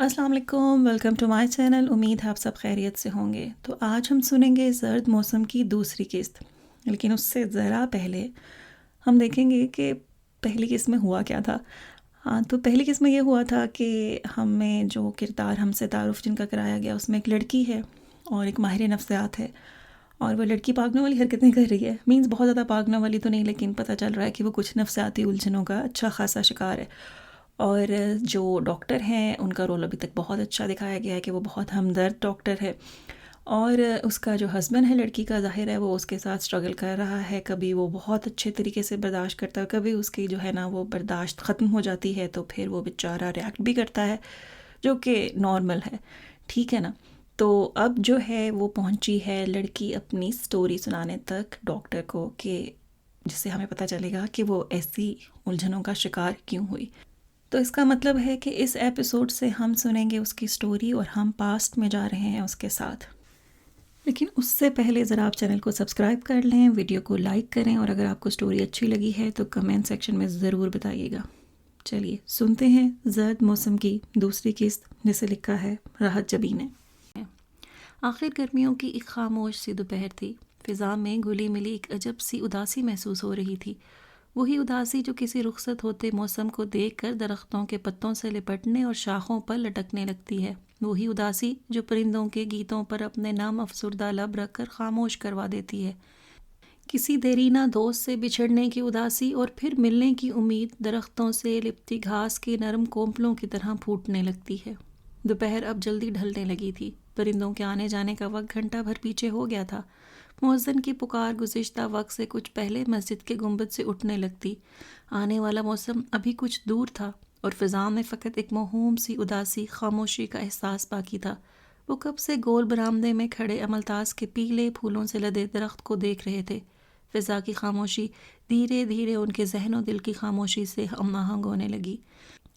السلام علیکم، welcome to my channel. امید ہے آپ سب خیریت سے ہوں گے۔ تو آج ہم سنیں گے زرد موسم کی دوسری قسط، لیکن اس سے ذرا پہلے ہم دیکھیں گے کہ پہلی قسط میں ہوا کیا تھا۔ تو پہلی قسط میں یہ ہوا تھا کہ ہمیں جو کردار ہم سے تعارف جن کا کرایا گیا اس میں ایک لڑکی ہے اور ایک ماہر نفسیات ہے، اور وہ لڑکی پاگنوں والی حرکتیں کر رہی ہے۔ مینز بہت زیادہ پاگنوں والی تو نہیں، لیکن پتہ چل رہا ہے کہ وہ کچھ نفسیاتی الجھنوں کا اچھا خاصا شکار ہے۔ اور جو ڈاکٹر ہیں ان کا رول ابھی تک بہت اچھا دکھایا گیا ہے کہ وہ بہت ہمدرد ڈاکٹر ہے، اور اس کا جو ہسبینڈ ہے لڑکی کا، ظاہر ہے وہ اس کے ساتھ اسٹرگل کر رہا ہے۔ کبھی وہ بہت اچھے طریقے سے برداشت کرتا ہے، کبھی اس کی جو ہے نا وہ برداشت ختم ہو جاتی ہے، تو پھر وہ بیچارہ ریئیکٹ بھی کرتا ہے، جو کہ نارمل ہے، ٹھیک ہے نا۔ تو اب جو ہے وہ پہنچی ہے لڑکی اپنی سٹوری سنانے تک ڈاکٹر کو، کہ جس سے ہمیں پتہ چلے گا کہ وہ ایسی الجھنوں کا شکار کیوں ہوئی۔ تو اس کا مطلب ہے کہ اس ایپیسوڈ سے ہم سنیں گے اس کی سٹوری، اور ہم پاسٹ میں جا رہے ہیں اس کے ساتھ۔ لیکن اس سے پہلے ذرا آپ چینل کو سبسکرائب کر لیں، ویڈیو کو لائک کریں، اور اگر آپ کو سٹوری اچھی لگی ہے تو کمنٹ سیکشن میں ضرور بتائیے گا۔ چلیے سنتے ہیں زرد موسم کی دوسری قسط، جسے لکھا ہے راحت جبی نے۔ آخر گرمیوں کی ایک خاموش سی دوپہر تھی۔ فضا میں گھلی ملی ایک عجب سی اداسی محسوس ہو رہی تھی، وہی اداسی جو کسی رخصت ہوتے موسم کو دیکھ کر درختوں کے پتوں سے لپٹنے اور شاخوں پر لٹکنے لگتی ہے، وہی اداسی جو پرندوں کے گیتوں پر اپنے نام افسردہ لب رکھ کر خاموش کروا دیتی ہے، کسی دیرینہ دوست سے بچھڑنے کی اداسی، اور پھر ملنے کی امید درختوں سے لپٹی گھاس کی نرم کونپلوں کی طرح پھوٹنے لگتی ہے۔ دوپہر اب جلدی ڈھلنے لگی تھی، پرندوں کے آنے جانے کا وقت گھنٹہ بھر پیچھے ہو گیا تھا۔ مؤذن کی پکار گزشتہ وقت سے کچھ پہلے مسجد کے گنبد سے اٹھنے لگتی۔ آنے والا موسم ابھی کچھ دور تھا، اور فضا میں فقط ایک موہوم سی اداسی خاموشی کا احساس باقی تھا۔ وہ کب سے گول برآمدے میں کھڑے عملتاس کے پیلے پھولوں سے لدے درخت کو دیکھ رہے تھے۔ فضا کی خاموشی دھیرے دھیرے ان کے ذہن و دل کی خاموشی سے ہم آہنگ ہونے لگی۔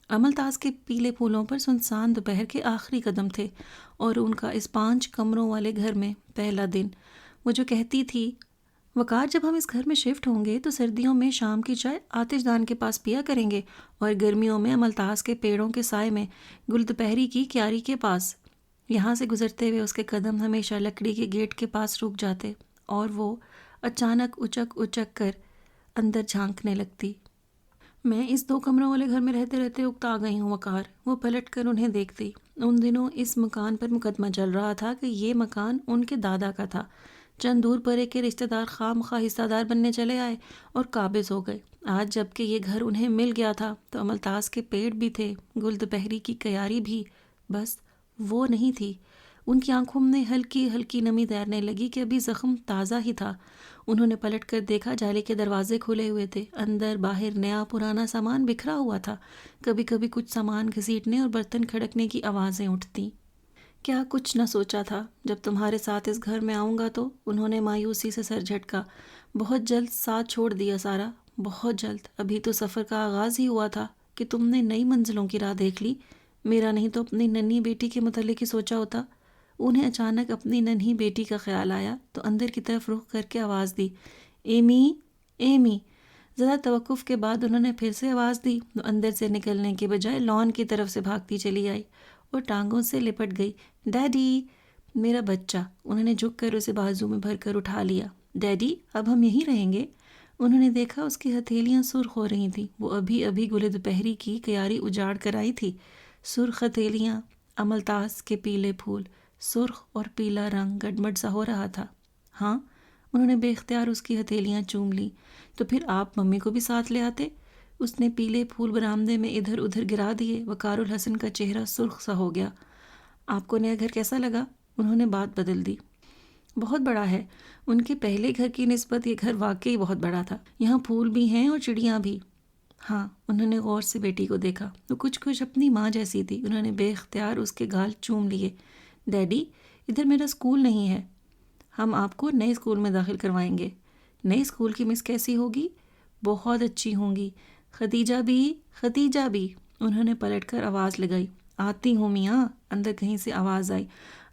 عملتاس کے پیلے پھولوں پر سنسان دوپہر کے آخری قدم تھے، اور ان کا اس 5 کمروں والے گھر میں پہلا دن۔ وہ جو کہتی تھی، وقار جب ہم اس گھر میں شفٹ ہوں گے تو سردیوں میں شام کی چائے آتش دان کے پاس پیا کریں گے، اور گرمیوں میں عملتاس کے پیڑوں کے سائے میں گل دوپہری کی کیاری کے پاس۔ یہاں سے گزرتے ہوئے اس کے قدم ہمیشہ لکڑی کے گیٹ کے پاس رک جاتے، اور وہ اچانک اچک اچک کر اندر جھانکنے لگتی۔ میں اس 2 کمروں والے گھر میں رہتے رہتے اکتا گئی ہوں وقار۔ وہ پلٹ کر انہیں دیکھتی۔ ان دنوں اس مکان پر مقدمہ چل رہا تھا کہ یہ مکان ان کے دادا کا تھا۔ چند دور پرے کے رشتہ دار خواہ مخواہ حصہ دار بننے چلے آئے اور قابض ہو گئے۔ آج جب کہ یہ گھر انہیں مل گیا تھا تو عملتاس کے پیڑ بھی تھے، گل دوپہری کی کیاری بھی، بس وہ نہیں تھی۔ ان کی آنکھوں میں ہلکی ہلکی نمی تیرنے لگی کہ ابھی زخم تازہ ہی تھا۔ انہوں نے پلٹ کر دیکھا، جالے کے دروازے کھلے ہوئے تھے، اندر باہر نیا پرانا سامان بکھرا ہوا تھا، کبھی کبھی کچھ سامان گھسیٹنے اور برتن کھڑکنے کی آوازیں اٹھتیں۔ کیا کچھ نہ سوچا تھا جب تمہارے ساتھ اس گھر میں آؤں گا تو، انہوں نے مایوسی سے سر جھٹکا۔ بہت جلد ساتھ چھوڑ دیا سارا، بہت جلد۔ ابھی تو سفر کا آغاز ہی ہوا تھا کہ تم نے نئی منزلوں کی راہ دیکھ لی۔ میرا نہیں تو اپنی ننھی بیٹی کے متعلق ہی سوچا ہوتا۔ انہیں اچانک اپنی ننھی بیٹی کا خیال آیا تو اندر کی طرف رخ کر کے آواز دی، ایمی، ایمی۔ ذرا توقف کے بعد انہوں نے پھر سے آواز دی، تو اندر سے نکلنے کے بجائے لان کی طرف سے بھاگتی چلی آئی اور ٹانگوں سے لپٹ گئی۔ ڈیڈی، میرا بچہ۔ انہوں نے جھک کر اسے بازو میں بھر کر اٹھا لیا۔ ڈیڈی، اب ہم یہیں رہیں گے؟ انہوں نے دیکھا اس کی ہتھیلیاں سرخ ہو رہی تھیں۔ وہ ابھی ابھی گل دوپہری کی کیاری اجاڑ کر آئی تھی۔ سرخ ہتھیلیاں، عملتاس کے پیلے پھول، سرخ اور پیلا رنگ گڈمڈ سا ہو رہا تھا۔ ہاں، انہوں نے بے اختیار اس کی ہتھیلیاں چوم لیں۔ تو پھر آپ ممی کو بھی ساتھ لے آتے۔ اس نے پیلے پھول برآمدے میں ادھر ادھر گرا دیے۔ وقار الحسن کا چہرہ سرخ سا ہو گیا۔ آپ کو نیا گھر کیسا لگا؟ انہوں نے بات بدل دی۔ بہت بڑا ہے۔ ان کے پہلے گھر کی نسبت یہ گھر واقعی بہت بڑا تھا۔ یہاں پھول بھی ہیں اور چڑیاں بھی۔ ہاں، انہوں نے غور سے بیٹی کو دیکھا۔ وہ کچھ اپنی ماں جیسی تھی۔ انہوں نے بے اختیار اس کے گال چوم لیے۔ ڈیڈی، ادھر میرا اسکول نہیں ہے۔ ہم آپ کو نئے اسکول میں داخل کروائیں گے۔ نئے اسکول کی مس کیسی ہوگی؟ بہت اچھی ہوں گی۔ ختیجہ بھی، ختیجہ بھی۔ انہوں نے پلٹ کر آواز لگائی۔ آتی ہوں میاں، اندر کہیں سے آواز آئی۔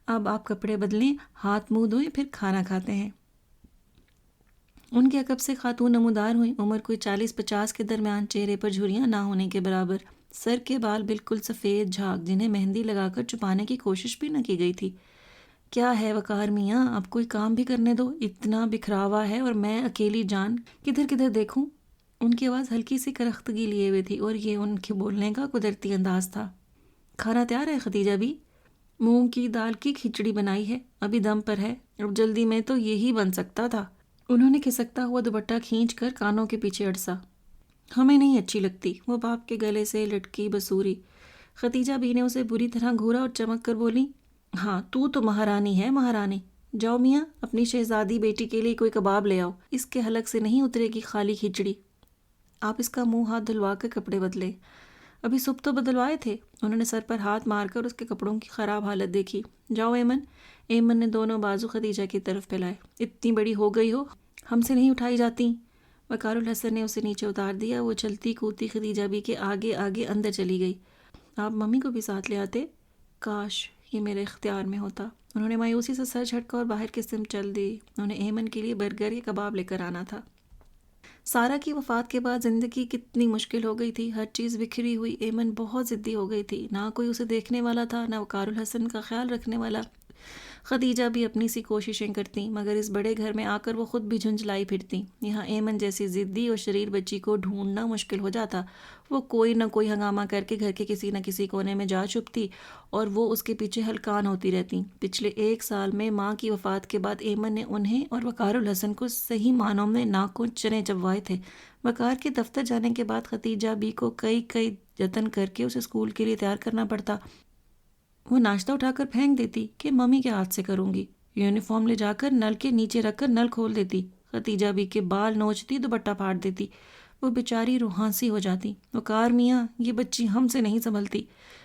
اب آپ کپڑے بدلیں، ہاتھ منہ دھوئیں، پھر کھانا کھاتے ہیں۔ ان کے عقب سے خاتون نمودار ہوئیں، عمر کوئی 40-50 کے درمیان، چہرے پر جھریاں نہ ہونے کے برابر۔ سر کے بال بالکل سفید جھاگ جنہیں مہندی لگا کر چھپانے کی کوشش بھی نہ کی گئی تھی۔ کیا ہے وقار میاں، اب کوئی کام بھی کرنے دو، اتنا بکھراوا ہے اور میں اکیلی جان کدھر کدھر دیکھوں۔ ان کی آواز ہلکی سی کرختگی لیے ہوئے تھی اور یہ ان کے بولنے کا قدرتی انداز تھا۔ کھانا تیار ہے خدیجہ بھی؟ مونگ کی دال کی کھچڑی بنائی ہے، ابھی دم پر ہے، اب جلدی میں تو یہی بن سکتا تھا۔ انہوں نے کھسکتا ہوا دوپٹہ کھینچ کر کانوں کے پیچھے اڑسا۔ ہمیں نہیں اچھی لگتی، وہ باپ کے گلے سے لٹکی بسوری۔ خدیجہ بی نے اسے بری طرح گھورا اور چمک کر بولی، ہاں تو مہارانی ہے، مہارانی۔ جاؤ میاں، اپنی شہزادی بیٹی کے لیے کوئی کباب لے آؤ، اس کے حلق سے نہیں اترے گی خالی کھچڑی۔ آپ اس کا منہ ہاتھ دھلوا کر کپڑے بدلے۔ ابھی صبح تو بدلوائے تھے۔ انہوں نے سر پر ہاتھ مار کر اس کے کپڑوں کی خراب حالت دیکھی۔ جاؤ ایمن۔ ایمن نے دونوں بازو خدیجہ کی طرف پھیلائے۔ اتنی بڑی ہو گئی ہو، ہم سے نہیں اٹھائی جاتی۔ وقار الحسن نے اسے نیچے اتار دیا۔ وہ چلتی کودتی خدیجہ بی کے آگے آگے اندر چلی گئی۔ آپ ممی کو بھی ساتھ لے آتے، کاش یہ میرے اختیار میں ہوتا۔ انہوں نے مایوسی سے سر جھٹکا اور باہر کی سمت چل دی۔ انہیں ایمن کے لیے برگر یا کباب لے کر آنا تھا۔ سارہ کی وفات کے بعد زندگی کتنی مشکل ہو گئی تھی، ہر چیز بکھری ہوئی۔ ایمن بہت ضدی ہو گئی تھی، نہ کوئی اسے دیکھنے والا تھا، نہ وقار الحسن کا خیال رکھنے والا۔ خدیجہ بھی اپنی سی کوششیں کرتی، مگر اس بڑے گھر میں آ کر وہ خود بھی جھنجھلائی پھرتی۔ یہاں ایمن جیسی ضدی اور شریر بچی کو ڈھونڈنا مشکل ہو جاتا۔ وہ کوئی نہ کوئی ہنگامہ کر کے گھر کے کسی نہ کسی کونے میں جا چھپتی اور وہ اس کے پیچھے ہلکان ہوتی رہتی۔ پچھلے 1 سال میں ماں کی وفات کے بعد ایمن نے انہیں اور وقار الحسن کو صحیح معنوں میں ناک چنے چبوائے تھے۔ وقار کے دفتر جانے کے بعد خدیجہ بی کو کئی جتن کر کے اسے اسکول کے لیے تیار کرنا پڑتا۔ وہ ناشتہ اٹھا کر پھینک دیتی کہ ممی کے ہاتھ سے کروں گی۔ یونیفارم لے جا کر نل کے نیچے رکھ کر نل کھول دیتی۔ خدیجہ بی کے بال نوچتی، دوپٹہ پھاڑ دیتی۔ وہ بیچاری روحانسی ہو جاتی۔ وقار میاں، یہ بچی ہم سے نہیں سنبھلتی۔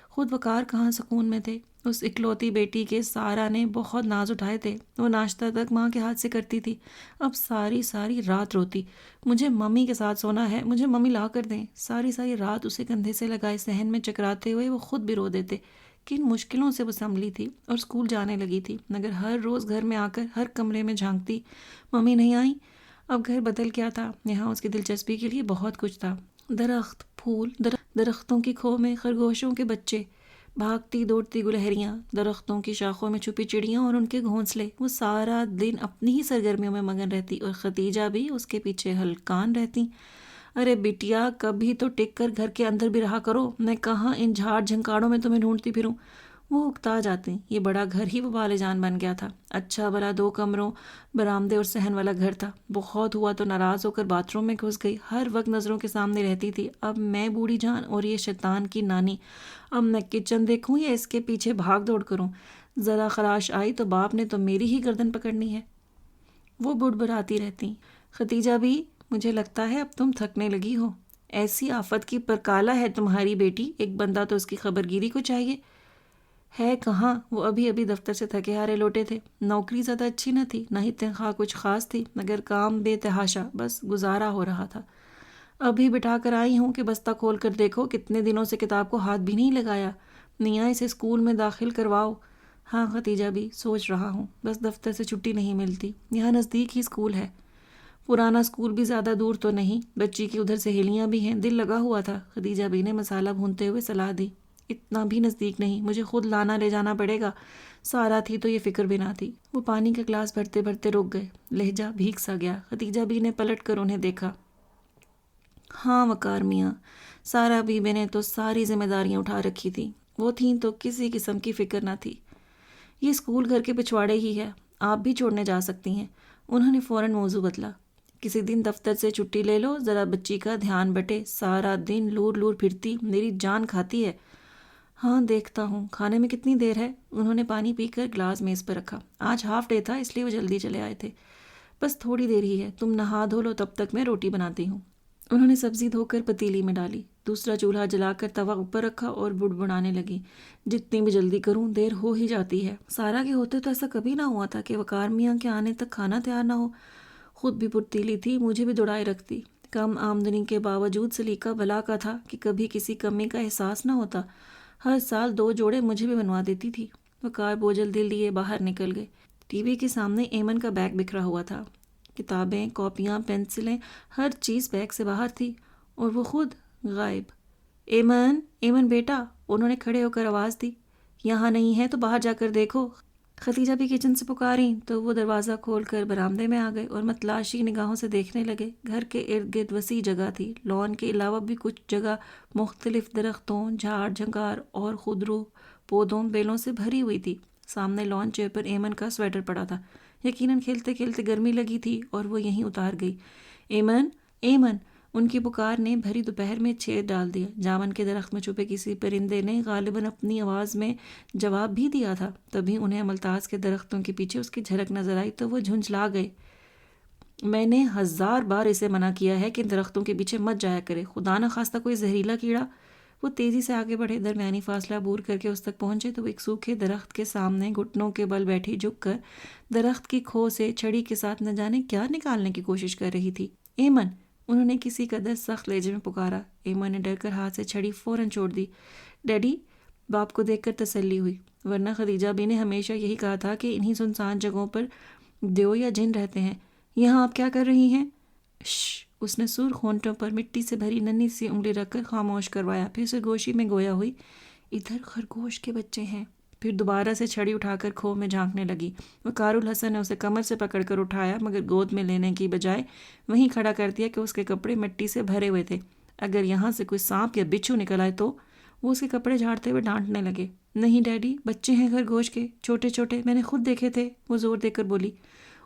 خود وقار کہاں سکون میں تھے۔ اس اکلوتی بیٹی کے سارہ نے بہت ناز اٹھائے تھے۔ وہ ناشتہ تک ماں کے ہاتھ سے کرتی تھی۔ اب ساری رات روتی، مجھے ممی کے ساتھ سونا ہے، مجھے ممی لا کر دیں۔ ساری رات اسے کندھے سے لگائے صحن میں چکراتے ہوئے وہ خود بھی رو دیتے۔ کن مشکلوں سے وہ سنبھلی تھی اور اسکول جانے لگی تھی، مگر ہر روز گھر میں آ کر ہر کمرے میں جھانکتی، ممی نہیں آئیں۔ اب گھر بدل کیا تھا، یہاں اس کی دلچسپی کے لیے بہت کچھ تھا۔ درخت، پھول، درختوں کی کھو میں خرگوشوں کے بچے، بھاگتی دوڑتی گلہریاں، درختوں کی شاخوں میں چھپی چڑیاں اور ان کے گھونسلے۔ وہ سارا دن اپنی ہی سرگرمیوں میں مگن رہتی اور خدیجہ بھی اس کے پیچھے ہلکان رہتی۔ ارے بیٹیا، کبھی تو ٹک کر گھر کے اندر بھی رہا کرو، میں کہاں ان جھاڑ جھنکاڑوں میں تمہیں ڈھونڈتی پھروں۔ وہ اکتا جاتی۔ یہ بڑا گھر ہی وبال جان بن گیا تھا۔ اچھا بھلا 2 کمروں، برآمدے اور صحن والا گھر تھا۔ بہت ہوا تو ناراض ہو کر باتھ روم میں گھس گئی، ہر وقت نظروں کے سامنے رہتی تھی۔ اب میں بوڑھی جان اور یہ شیطان کی نانی، اب میں کچن دیکھوں یا اس کے پیچھے بھاگ دوڑ کروں؟ ذرا خراش آئی تو باپ نے تو میری ہی گردن پکڑنی ہے۔ وہ بڑبڑاتی رہتی۔ خدیجہ بھی، مجھے لگتا ہے اب تم تھکنے لگی ہو۔ ایسی آفت کی پرکالہ ہے تمہاری بیٹی، ایک بندہ تو اس کی خبر گیری کو چاہیے۔ ہے کہاں، وہ ابھی دفتر سے تھکے ہارے لوٹے تھے۔ نوکری زیادہ اچھی نہ تھی، نہ ہی تنخواہ کچھ خاص تھی، مگر کام بے تحاشا، بس گزارا ہو رہا تھا۔ ابھی بٹھا کر آئی ہوں کہ بستہ کھول کر دیکھو، کتنے دنوں سے کتاب کو ہاتھ بھی نہیں لگایا۔ میاں اسے اسکول میں داخل کرواؤ۔ ہاں خدیجہ بھی، سوچ رہا ہوں، بس دفتر سے چھٹی نہیں ملتی۔ یہاں نزدیک ہی اسکول ہے، پرانا اسکول بھی زیادہ دور تو نہیں، بچی کی ادھر سہیلیاں بھی ہیں، دل لگا ہوا تھا۔ خدیجہ بی نے مسالہ بھونتے ہوئے صلاح دی۔ اتنا بھی نزدیک نہیں، مجھے خود لانا لے جانا پڑے گا۔ سارا تھی تو یہ فکر بھی نہ تھی۔ وہ پانی کا گلاس بھرتے بھرتے رک گئے، لہجہ بھیگ سا گیا۔ خدیجہ بی نے پلٹ کر انہیں دیکھا۔ ہاں وقار میاں، سارا بیوی نے تو ساری ذمہ داریاں اٹھا رکھی تھی، وہ تھیں تو کسی قسم کی فکر نہ تھی۔ یہ اسکول گھر کے پچھواڑے ہی ہے، آپ بھی چھوڑنے جا سکتی ہیں۔ انہوں نے فوراً موضوع بدلا۔ کسی دن دفتر سے چھٹی لے لو، ذرا بچی کا دھیان بٹے، سارا دن لور پھرتی، میری جان کھاتی ہے۔ ہاں دیکھتا ہوں، کھانے میں کتنی دیر ہے؟ انہوں نے پانی پی کر گلاس میز پر رکھا۔ آج ہاف ڈے تھا، اس لیے وہ جلدی چلے آئے تھے۔ بس تھوڑی دیر ہی ہے، تم نہا دھو لو، تب تک میں روٹی بناتی ہوں۔ انہوں نے سبزی دھو کر پتیلی میں ڈالی، دوسرا چولہا جلا کر توا اوپر رکھا اور بڑبڑانے لگی، جتنی بھی جلدی کروں دیر ہو ہی جاتی ہے۔ سارا کے ہوتے تو ایسا کبھی نہ ہوا تھا کہ وقار میاں کے آنے تک کھانا تیار نہ ہو۔ خود بھی پرتیلی تھی، مجھے بھی دوڑائے رکھتی۔ کم آمدنی کے باوجود سلیقہ بلا کا تھا کہ کبھی کسی کمی کا احساس نہ ہوتا۔ ہر سال 2 جوڑے مجھے بھی بنوا دیتی تھی۔ وقار بوجھل دل لیے باہر نکل گئے۔ ٹی وی کے سامنے ایمن کا بیگ بکھرا ہوا تھا، کتابیں، کاپیاں، پینسلیں، ہر چیز بیگ سے باہر تھی، اور وہ خود غائب۔ ایمن، ایمن بیٹا، انہوں نے کھڑے ہو کر آواز دی، یہاں نہیں ہے تو باہر جا کر دیکھو۔ ختیجہ بھی کچن سے پکاریں تو وہ دروازہ کھول کر برآمدے میں آ گئے اور متلاشی نگاہوں سے دیکھنے لگے۔ گھر کے ارد گرد وسیع جگہ تھی، لان کے علاوہ بھی کچھ جگہ مختلف درختوں، جھاڑ جھنکار اور خودرو پودوں بیلوں سے بھری ہوئی تھی۔ سامنے لان چیئر پر ایمن کا سویٹر پڑا تھا، یقیناً کھیلتے کھیلتے گرمی لگی تھی اور وہ یہیں اتار گئی۔ ایمن، ایمن، ان کی پکار نے بھری دوپہر میں چھید ڈال دیا۔ جامن کے درخت میں چھپے کسی پرندے نے غالباً اپنی آواز میں جواب بھی دیا تھا۔ تبھی انہیں ملتاز کے درختوں کے پیچھے اس کی جھلک نظر آئی تو وہ جھنجھلا گئے۔ میں نے 1000 بار اسے منع کیا ہے کہ ان درختوں کے پیچھے مت جایا کرے، خدا نہ خواستہ کوئی زہریلا کیڑا۔ وہ تیزی سے آگے بڑھے، درمیانی فاصلہ عبور کر کے اس تک پہنچے تو وہ ایک سوکھے درخت کے سامنے گھٹنوں کے بل بیٹھی جھک کر درخت کی کھو سے چھڑی کے ساتھ نہ جانے کیا نکالنے کی کوشش کر رہی تھی۔ ایمن، انہوں نے کسی قدر سخت لہجے میں پکارا۔ ایمن نے ڈر کر ہاتھ سے چھڑی فوراً چھوڑ دی۔ ڈیڈی، باپ کو دیکھ کر تسلی ہوئی، ورنہ خدیجہ بھی نے ہمیشہ یہی کہا تھا کہ انہی سنسان جگہوں پر دیو یا جن رہتے ہیں۔ یہاں آپ کیا کر رہی ہیں؟ شش! اس نے سرخ ہونٹوں پر مٹی سے بھری ننھی سی انگلی رکھ کر خاموش کروایا، پھر سرگوشی میں گویا ہوئی، ادھر خرگوش کے بچے ہیں۔ پھر دوبارہ سے چھڑی اٹھا کر کھو میں جھانکنے لگی۔ وقار الحسن نے اسے کمر سے پکڑ کر اٹھایا، مگر گود میں لینے کی بجائے وہیں کھڑا کر دیا کہ اس کے کپڑے مٹی سے بھرے ہوئے تھے۔ اگر یہاں سے کوئی سانپ یا بچھو نکل آئے تو؟ وہ اس کے کپڑے جھاڑتے ہوئے ڈانٹنے لگے۔ نہیں ڈیڈی، بچے ہیں خرگوش کے، چھوٹے چھوٹے، میں نے خود دیکھے تھے، وہ زور دے کر بولی۔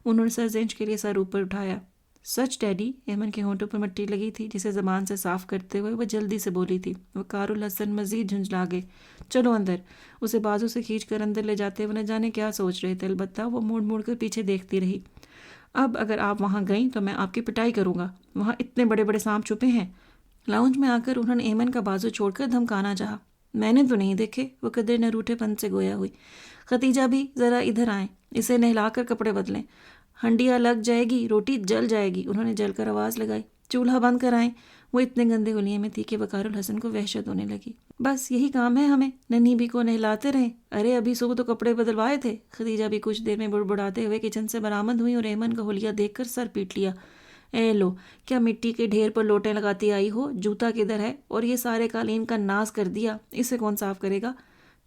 انہوں نے سرزنش کے لیے سر اوپر اٹھایا۔ سچ ڈیڈی؟ ایمن کے ہونٹوں پر مٹی لگی تھی جسے زبان سے صاف کرتے ہوئے وہ جلدی سے بولی تھی۔ وقار الحسن مزید جھنجھلا گئے۔ چلو اندر، اسے بازو سے کھینچ کر اندر لے جاتے ہوئے نہ جانے کیا سوچ رہے تھے، البتہ وہ موڑ موڑ کر پیچھے دیکھتی رہی۔ اب اگر آپ وہاں گئیں تو میں آپ کی پٹائی کروں گا، وہاں اتنے بڑے بڑے سانپ چھپے ہیں۔ لاؤنج میں آ کر انہوں نے ایمن کا بازو چھوڑ کر دھمکانا چاہا۔ میں نے تو نہیں دیکھے، وہ قدر نہ روٹھے پن سے گویا ہوئی۔ ختیجہ بھی ذرا ادھر آئیں، اسے نہلا کر کپڑے بدلیں، ہنڈیا لگ جائے گی، روٹی جل جائے گی۔ انہوں نے جل کر آواز لگائی۔ چولہا بند کرائیں۔ وہ اتنے گندے حلیے میں تھی کہ وقار الحسن کو وحشت ہونے لگی۔ بس یہی کام ہے ہمیں، ننھی بھی کو نہلاتے رہیں۔ ارے ابھی صبح تو کپڑے بدلوائے تھے۔ خدیجہ بھی کچھ دیر میں بڑبڑاتے ہوئے کچن سے برآمد ہوئی اور ایمن کا حلیہ دیکھ کر سر پیٹ لیا۔ اے لو، کیا مٹی کے ڈھیر پر لوٹیں لگاتی آئی ہو؟ جوتا کدھر ہے؟ اور یہ سارے قالین کا ناز کر دیا، اسے کون صاف کرے گا؟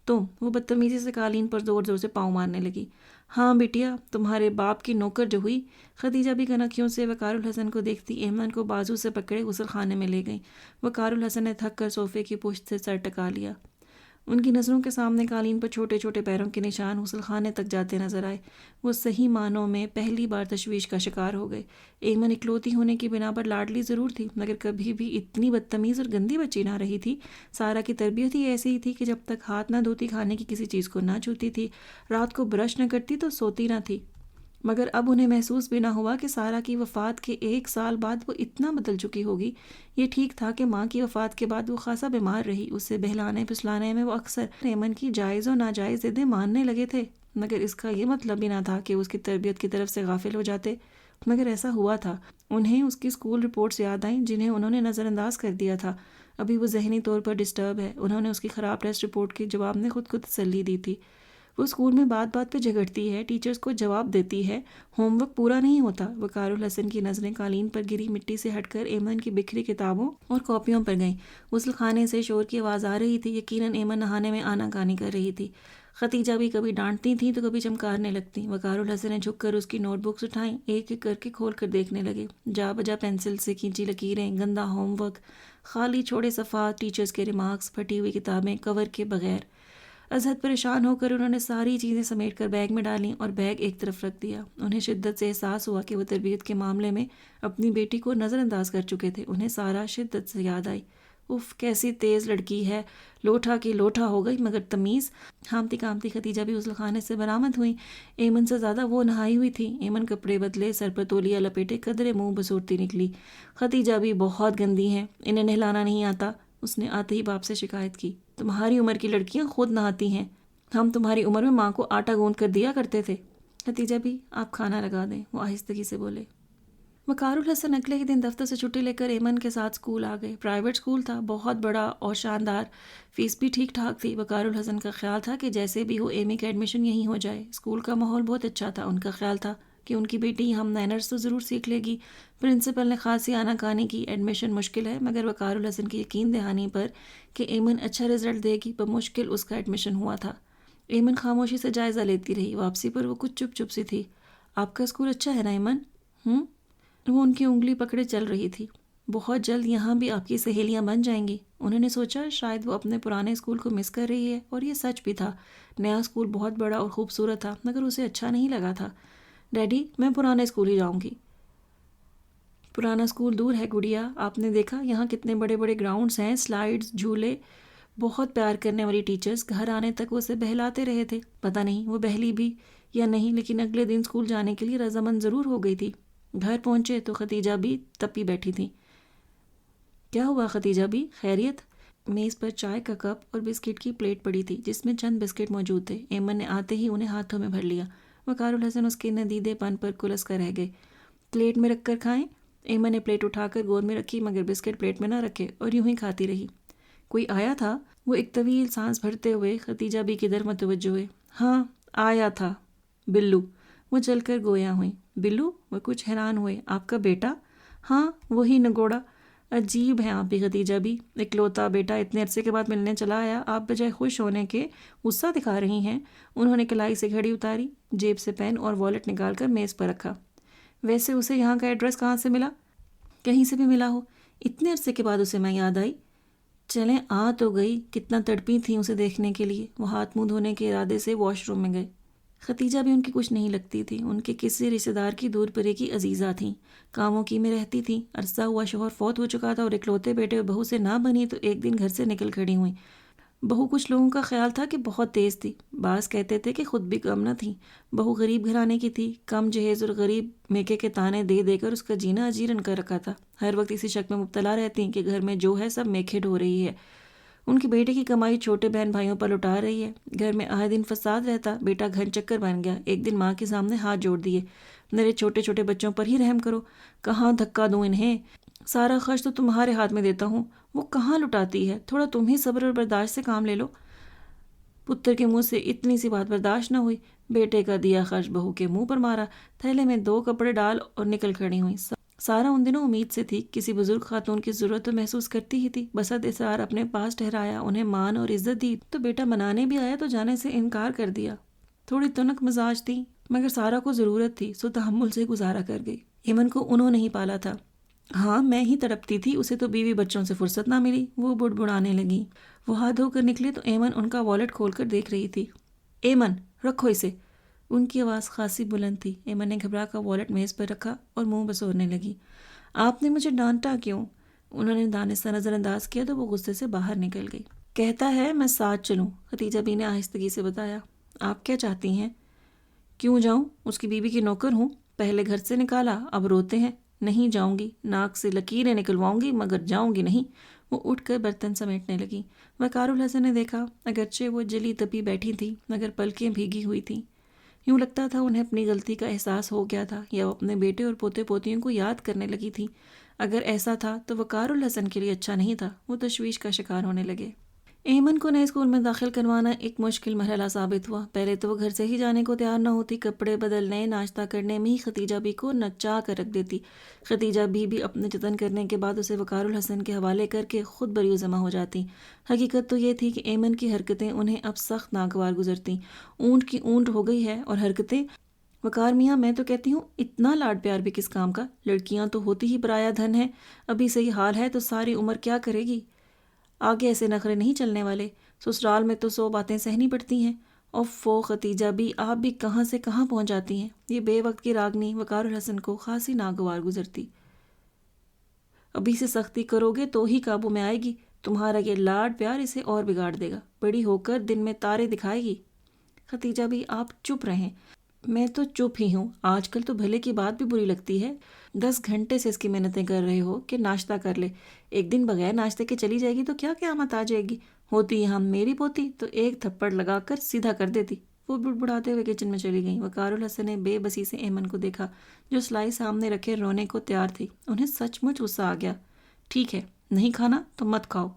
تم؟ وہ بدتمیزی سے قالین پر زور زور سے پاؤں مارنے لگی۔ ہاں بیٹیا، تمہارے باپ کی نوکر جو ہوئی۔ خدیجہ بھی کنکھیوں سے وقار الحسن کو دیکھتی ایمن کو بازو سے پکڑے غسل خانے میں لے گئی۔ وقار الحسن نے تھک کر صوفے کی پشت سے سر ٹکا لیا۔ ان کی نظروں کے سامنے قالین پر چھوٹے چھوٹے پیروں کے نشان غسل خانے تک جاتے نظر آئے۔ وہ صحیح معنوں میں پہلی بار تشویش کا شکار ہو گئے۔ ایمن اکلوتی ہونے کی بنا پر لاڈلی ضرور تھی، مگر کبھی بھی اتنی بدتمیز اور گندی بچی نہ رہی تھی۔ سارا کی تربیت ہی ایسی ہی تھی کہ جب تک ہاتھ نہ دھوتی کھانے کی کسی چیز کو نہ چھوتی تھی، رات کو برش نہ کرتی تو سوتی نہ تھی۔ مگر اب انہیں محسوس بھی نہ ہوا کہ سارا کی وفات کے 1 سال بعد وہ اتنا بدل چکی ہوگی۔ یہ ٹھیک تھا کہ ماں کی وفات کے بعد وہ خاصا بیمار رہی، اسے بہلانے پھسلانے میں وہ اکثر ایمن کی جائز و ناجائز ضدیں ماننے لگے تھے، مگر اس کا یہ مطلب بھی نہ تھا کہ اس کی تربیت کی طرف سے غافل ہو جاتے۔ مگر ایسا ہوا تھا۔ انہیں اس کی اسکول رپورٹس یاد آئیں جنہیں انہوں نے نظر انداز کر دیا تھا۔ ابھی وہ ذہنی طور پر ڈسٹرب ہے، انہوں نے اس کی خراب ٹیسٹ رپورٹ کے جواب میں خود کو تسلی دی تھی۔ وہ اسکول میں بات بات پہ جھگڑتی ہے، ٹیچرز کو جواب دیتی ہے، ہوم ورک پورا نہیں ہوتا۔ وقار الحسن کی نظریں قالین پر گری مٹی سے ہٹ کر ایمن کی بکھری کتابوں اور کاپیوں پر گئیں۔ غسل خانے سے شور کی آواز آ رہی تھی، یقیناً ایمن نہانے میں آنا کانی کر رہی تھی۔ ختیجہ بھی کبھی ڈانٹتی تھیں تو کبھی چمکارنے لگتی۔ وقار الحسن نے جھک کر اس کی نوٹ بکس اٹھائیں، ایک ایک کر کے کھول کر دیکھنے لگے۔ جا بجا پینسل سے کھینچی لکیریں، گندا ہوم ورک، خالی چھوڑے صفحات، ٹیچرز کے ریمارکس، پھٹی ہوئی کتابیں کور کے بغیر۔ ازحد پریشان ہو کر انہوں نے ساری چیزیں سمیٹ کر بیگ میں ڈالیں اور بیگ ایک طرف رکھ دیا۔ انہیں شدت سے احساس ہوا کہ وہ تربیت کے معاملے میں اپنی بیٹی کو نظر انداز کر چکے تھے۔ انہیں سارا شدت سے یاد آئی۔ اف، کیسی تیز لڑکی ہے، لوٹا کی لوٹا ہو گئی مگر تمیز۔ ہامتی کامتی ختیجہ بھی غسل خانے سے برآمد ہوئی۔ ایمن سے زیادہ وہ نہائی ہوئی تھی۔ ایمن کپڑے بدلے، سر پر تولیہ لپیٹے قدرے منہ بسورتی نکلی۔ ختیجہ بھی بہت گندی ہیں، انہیں نہلانا نہیں آتا، اس نے آتے ہی باپ سے شکایت کی۔ تمہاری عمر کی لڑکیاں خود نہاتی ہیں، ہم تمہاری عمر میں ماں کو آٹا گوندھ کر دیا کرتے تھے۔ ختیجہ بھی، آپ کھانا لگا دیں، وہ آہستگی سے بولے۔ وقار الحسن اگلے ہی دن دفتر سے چھٹی لے کر ایمن کے ساتھ اسکول آ گئے۔ پرائیویٹ اسکول تھا، بہت بڑا اور شاندار، فیس بھی ٹھیک ٹھاک تھی۔ وقار الحسن کا خیال تھا کہ جیسے بھی ہو ایمی کا ایڈمیشن یہیں ہو جائے۔ اسکول کا ماحول بہت اچھا تھا، ان کا خیال تھا کہ ان کی بیٹی ہم مینرز تو ضرور سیکھ لے گی۔ پرنسپل نے خاصی آناکانی کی، ایڈمیشن مشکل ہے، مگر وقار الحسن کی یقین دہانی پر کہ ایمن اچھا رزلٹ دے گی بمشکل اس کا ایڈمیشن ہوا تھا۔ ایمن خاموشی سے جائزہ لیتی رہی۔ واپسی پر وہ کچھ چپ چپ سی تھی۔ آپ کا اسکول اچھا ہے نا ایمن؟ وہ ان کی انگلی پکڑے چل رہی تھی۔ بہت جلد یہاں بھی آپ کی سہیلیاں بن جائیں گی۔ انہوں نے سوچا شاید وہ اپنے پرانے اسکول کو مس کر رہی ہے، اور یہ سچ بھی تھا۔ نیا اسکول بہت بڑا اور خوبصورت تھا، مگر اسے اچھا نہیں لگا تھا۔ ڈیڈی، میں پرانے اسکول ہی جاؤں گی۔ پرانا اسکول دور ہے گڑیا، آپ نے دیکھا یہاں کتنے بڑے بڑے گراؤنڈز ہیں، سلائیڈز، جھولے، بہت پیار کرنے والی ٹیچرز۔ گھر آنے تک وہ اسے بہلاتے رہے تھے۔ پتہ نہیں وہ بہلی بھی یا نہیں، لیکن اگلے دن اسکول جانے کے لیے رضامند ضرور ہو گئی تھی۔ گھر پہنچے تو ختیجہ بھی تپی بیٹھی تھی۔ کیا ہوا ختیجہ بھی، خیریت؟ میز پر چائے کا کپ اور بسکٹ کی پلیٹ پڑی تھی جس میں چند بسکٹ موجود تھے۔ ایمن نے آتے ہی انہیں ہاتھوں میں بھر لیا۔ وقار الحسن اس کے ندیدے پن پر کلس کر رہ گئے۔ پلیٹ میں رکھ کر کھائیں؟ ایمن نے پلیٹ اٹھا کر گود میں رکھی، مگر بسکٹ پلیٹ میں نہ رکھے اور یوں ہی کھاتی رہی۔ کوئی آیا تھا؟ وہ ایک طویل سانس بھرتے ہوئے ختیجہ بھی کی طرف متوجہ ہوئے۔ ہاں آیا تھا، بلو۔ وہ چل کر گویا ہوئیں۔ بلو؟ وہ کچھ حیران ہوئے۔ آپ کا بیٹا؟ ہاں وہی نگوڑا۔ عجیب ہیں آپ بھی ختیجہ بھی، اکلوتا بیٹا اتنے عرصے کے بعد ملنے چلا آیا، آپ بجائے خوش ہونے کے غصہ دکھا رہی ہیں۔ انہوں نے کلائی سے گھڑی اتاری، جیب سے پین اور والٹ نکال کر میز پر رکھا۔ ویسے اسے یہاں کا ایڈریس کہاں سے ملا؟ کہیں سے بھی ملا ہو، اتنے عرصے کے بعد اسے میں یاد آئی۔ چلیں آ تو گئی، کتنا تڑپی تھیں اسے دیکھنے کے لیے۔ وہ ہاتھ منہ دھونے کے ارادے سے واش روم میں گئے۔ ختیجہ بھی ان کی کچھ نہیں لگتی تھی، ان کے کسی رشتہ دار کی دور پرے کی عزیزہ تھیں، کاموں کی میں رہتی تھیں۔ عرصہ ہوا شوہر فوت ہو چکا تھا اور اکلوتے بیٹے اور بہو سے نہ بنی تو ایک دن گھر سے نکل کھڑی ہوئیں۔ بہو کچھ لوگوں کا خیال تھا کہ بہت تیز تھی، بعض کہتے تھے کہ خود بھی کم نہ تھیں۔ بہو غریب گھرانے کی تھی، کم جہیز اور غریب میکے کے تانے دے دے کر اس کا جینا اجیرن کر رکھا تھا۔ ہر وقت اسی شک میں مبتلا رہتی کہ گھر میں جو ہے سب میکے ڈھو رہی ہے، ان کے بیٹے کی کمائی چھوٹے بہن بھائیوں پر لٹا رہی ہے۔ گھر میں آئے دن فساد رہتا، بیٹا گھن چکر بن گیا۔ ایک دن ماں کے سامنے ہاتھ جوڑ دیے، میرے چھوٹے چھوٹے بچوں پر ہی رحم کرو، کہاں دھکا دوں انہیں، سارا خرچ تو تمہارے ہاتھ میں دیتا ہوں، وہ کہاں لٹاتی ہے، تھوڑا تم ہی صبر اور برداشت سے کام لے لو۔ پتر کے منہ سے اتنی سی بات برداشت نہ ہوئی، بیٹے کا دیا خرچ بہو کے منہ پر مارا، تھیلے میں 2 کپڑے ڈال اور نکل کھڑی ہوئی۔ سارا ان دنوں امید سے تھی، کسی بزرگ خاتون کی ضرورت تو محسوس کرتی ہی تھی، بسد اصرار اپنے پاس ٹھہرایا، انہیں مان اور عزت دی، تو بیٹا منانے بھی آیا تو جانے سے انکار کر دیا۔ تھوڑی تنک مزاج تھی، مگر سارا کو ضرورت تھی سو تحمل سے گزارا کر گئی۔ ایمن کو انہوں نے ہی پالا تھا، ہاں میں ہی تڑپتی تھی، اسے تو بیوی بچوں سے فرصت نہ ملی۔ وہ بڑبڑانے لگی۔ وہ ہاتھ دھو کر نکلے تو ایمن ان کا والٹ کھول کر دیکھ رہی تھی۔ ایمن رکھو اسے، ان کی آواز خاصی بلند تھی۔ ایمن نے گھبرا کر والٹ میز پر رکھا اور منہ بسورنے لگی۔ آپ نے مجھے ڈانٹا کیوں؟ انہوں نے دانستہ نظر انداز کیا تو وہ غصے سے باہر نکل گئی۔ کہتا ہے میں ساتھ چلوں، ختیجہ بی نے آہستگی سے بتایا۔ آپ کیا چاہتی ہیں؟ کیوں جاؤں؟ اس کی بیوی کی نوکر ہوں، پہلے گھر سے نکالا، اب روتے ہیں۔ نہیں جاؤں گی، ناک سے لکیریں نکلواؤں گی، مگر جاؤں گی نہیں۔ وہ اٹھ کر برتن سمیٹنے لگی۔ وقار الحسن نے دیکھا، اگرچہ وہ جلی تپی بیٹھی تھی مگر پلکیں بھیگی ہوئی تھیں۔ یوں لگتا تھا انہیں اپنی غلطی کا احساس ہو گیا تھا، یا وہ اپنے بیٹے اور پوتے پوتیوں کو یاد کرنے لگی تھی۔ اگر ایسا تھا تو وقار الحسن کے لیے اچھا نہیں تھا، وہ تشویش کا شکار ہونے لگے۔ ایمن کو نئے اسکول میں داخل کروانا ایک مشکل مرحلہ ثابت ہوا۔ پہلے تو وہ گھر سے ہی جانے کو تیار نہ ہوتی، کپڑے بدلنے، ناشتہ کرنے میں ہی ختیجہ بی کو نچا کر رکھ دیتی۔ ختیجہ بی بھی اپنے جتن کرنے کے بعد اسے وقار الحسن کے حوالے کر کے خود بریو ذمہ ہو جاتی۔ حقیقت تو یہ تھی کہ ایمن کی حرکتیں انہیں اب سخت ناگوار گزرتیں۔ اونٹ کی اونٹ ہو گئی ہے اور حرکتیں۔ وقار میاں میں تو کہتی ہوں اتنا لاڈ پیار بھی کس کام کا، لڑکیاں تو ہوتی ہی پرایا دھن ہیں، ابھی سے ہی حال ہے تو ساری عمر کیا کرے گی؟ آگے ایسے نخرے نہیں چلنے والے، سسرال میں تو 100 باتیں سہنی پڑتی ہیں۔ اوفو ختیجہ بھی، آپ بھی کہاں سے کہاں پہنچ جاتی ہیں۔ یہ بے وقت کی راگنی وقار الحسن کو خاصی ناگوار گزرتی۔ ابھی سے سختی کرو گے تو ہی قابو میں آئے گی، تمہارا یہ لاڈ پیار اسے اور بگاڑ دے گا، بڑی ہو کر دن میں تارے دکھائے گی۔ ختیجہ بھی آپ چپ رہیں۔ میں تو چپ ہی ہوں، آج کل تو بھلے کی بات بھی بری لگتی ہے۔ 10 گھنٹے سے اس کی محنتیں کر رہے ہو کہ ناشتہ کر لے، ایک دن بغیر ناشتے کے چلی جائے گی تو کیا قیامت آ جائے گی۔ ہوتی ہم میری پوتی تو ایک تھپڑ لگا کر سیدھا کر دیتی۔ وہ بڑبڑاتے ہوئے کچن میں چلی گئیں۔ وقار الحسن نے بے بسی سے ایمن کو دیکھا جو سلائی سامنے رکھے رونے کو تیار تھی۔ انہیں سچ مچ غصہ آ گیا۔ ٹھیک ہے، نہیں کھانا تو مت کھاؤ۔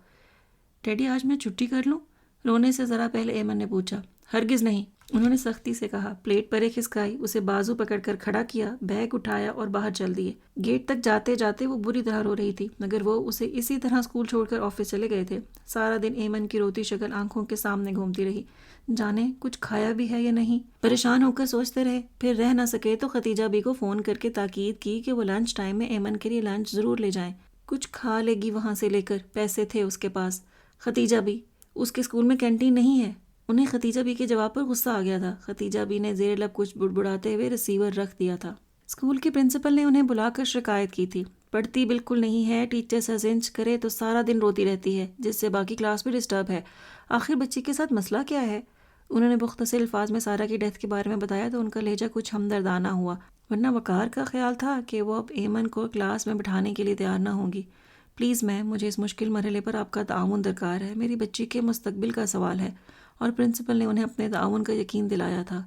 ڈیڈی آج میں چھٹی کر لوں؟ رونے سے ذرا پہلے ایمن نے پوچھا۔ ہرگز نہیں، انہوں نے سختی سے کہا۔ پلیٹ پرے کھسکائی، اسے بازو پکڑ کر کھڑا کیا، بیگ اٹھایا اور باہر چل دیے۔ گیٹ تک جاتے جاتے وہ بری طرح رو رہی تھی، مگر وہ اسے اسی طرح اسکول چھوڑ کر آفس چلے گئے تھے۔ سارا دن ایمن کی روتی شکل آنکھوں کے سامنے گھومتی رہی، جانے کچھ کھایا بھی ہے یا نہیں۔ پریشان ہو کر سوچتے رہے، پھر رہ نہ سکے تو ختیجہ بی کو فون کر کے تاکید کی کہ وہ لنچ ٹائم میں ایمن کے لیے لنچ ضرور لے جائیں، کچھ کھا لے گی وہاں سے لے کر، پیسے تھے اس کے پاس۔ ختیجہ بی، اس کے اسکول میں کینٹین نہیں ہے۔ انہیں ختیجہ بی کے جواب پر غصہ آ گیا تھا۔ ختیجہ بی نے زیر لب کچھ بڑبڑاتے ہوئے ریسیور رکھ دیا تھا۔ اسکول کے پرنسپل نے انہیں بلا کر شکایت کی تھی، پڑھتی بالکل نہیں ہے، ٹیچر سزنچ کرے تو سارا دن روتی رہتی ہے، جس سے باقی کلاس بھی ڈسٹرب ہے۔ آخر بچی کے ساتھ مسئلہ کیا ہے؟ انہوں نے مختصر الفاظ میں سارا کی ڈیتھ کے بارے میں بتایا تو ان کا لہجہ کچھ ہمدردانہ ہوا، ورنہ وقار کا خیال تھا کہ وہ اب ایمن کو کلاس میں بٹھانے کے لیے تیار نہ ہوں گی۔ پلیز میم، مجھے اس مشکل مرحلے پر آپ کا تعاون درکار ہے، میری بچی کے مستقبل کا سوال ہے۔ اور پرنسپل نے انہیں اپنے تعاون کا یقین دلایا تھا۔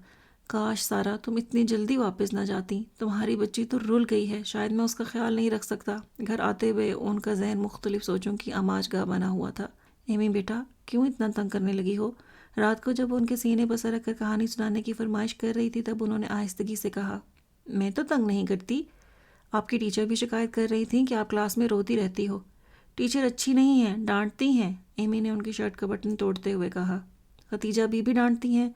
کاش سارا تم اتنی جلدی واپس نہ جاتی، تمہاری بچی تو رل گئی ہے، شاید میں اس کا خیال نہیں رکھ سکتا۔ گھر آتے ہوئے ان کا ذہن مختلف سوچوں کی آماج گاہ بنا ہوا تھا۔ ایمی بیٹا، کیوں اتنا تنگ کرنے لگی ہو؟ رات کو جب وہ ان کے سینے پر سر رکھ کر کہانی سنانے کی فرمائش کر رہی تھی تب انہوں نے آہستگی سے کہا، میں تو تنگ نہیں کرتی، آپ کی ٹیچر بھی شکایت کر رہی تھیں کہ آپ کلاس میں روتی رہتی ہو۔ ٹیچر اچھی نہیں ہیں، ڈانٹتی ہیں، ایمی نے ان کی شرٹ کا بٹن توڑتے ہوئے کہا۔ ختیجہ بی بھی ڈانٹتی ہیں؟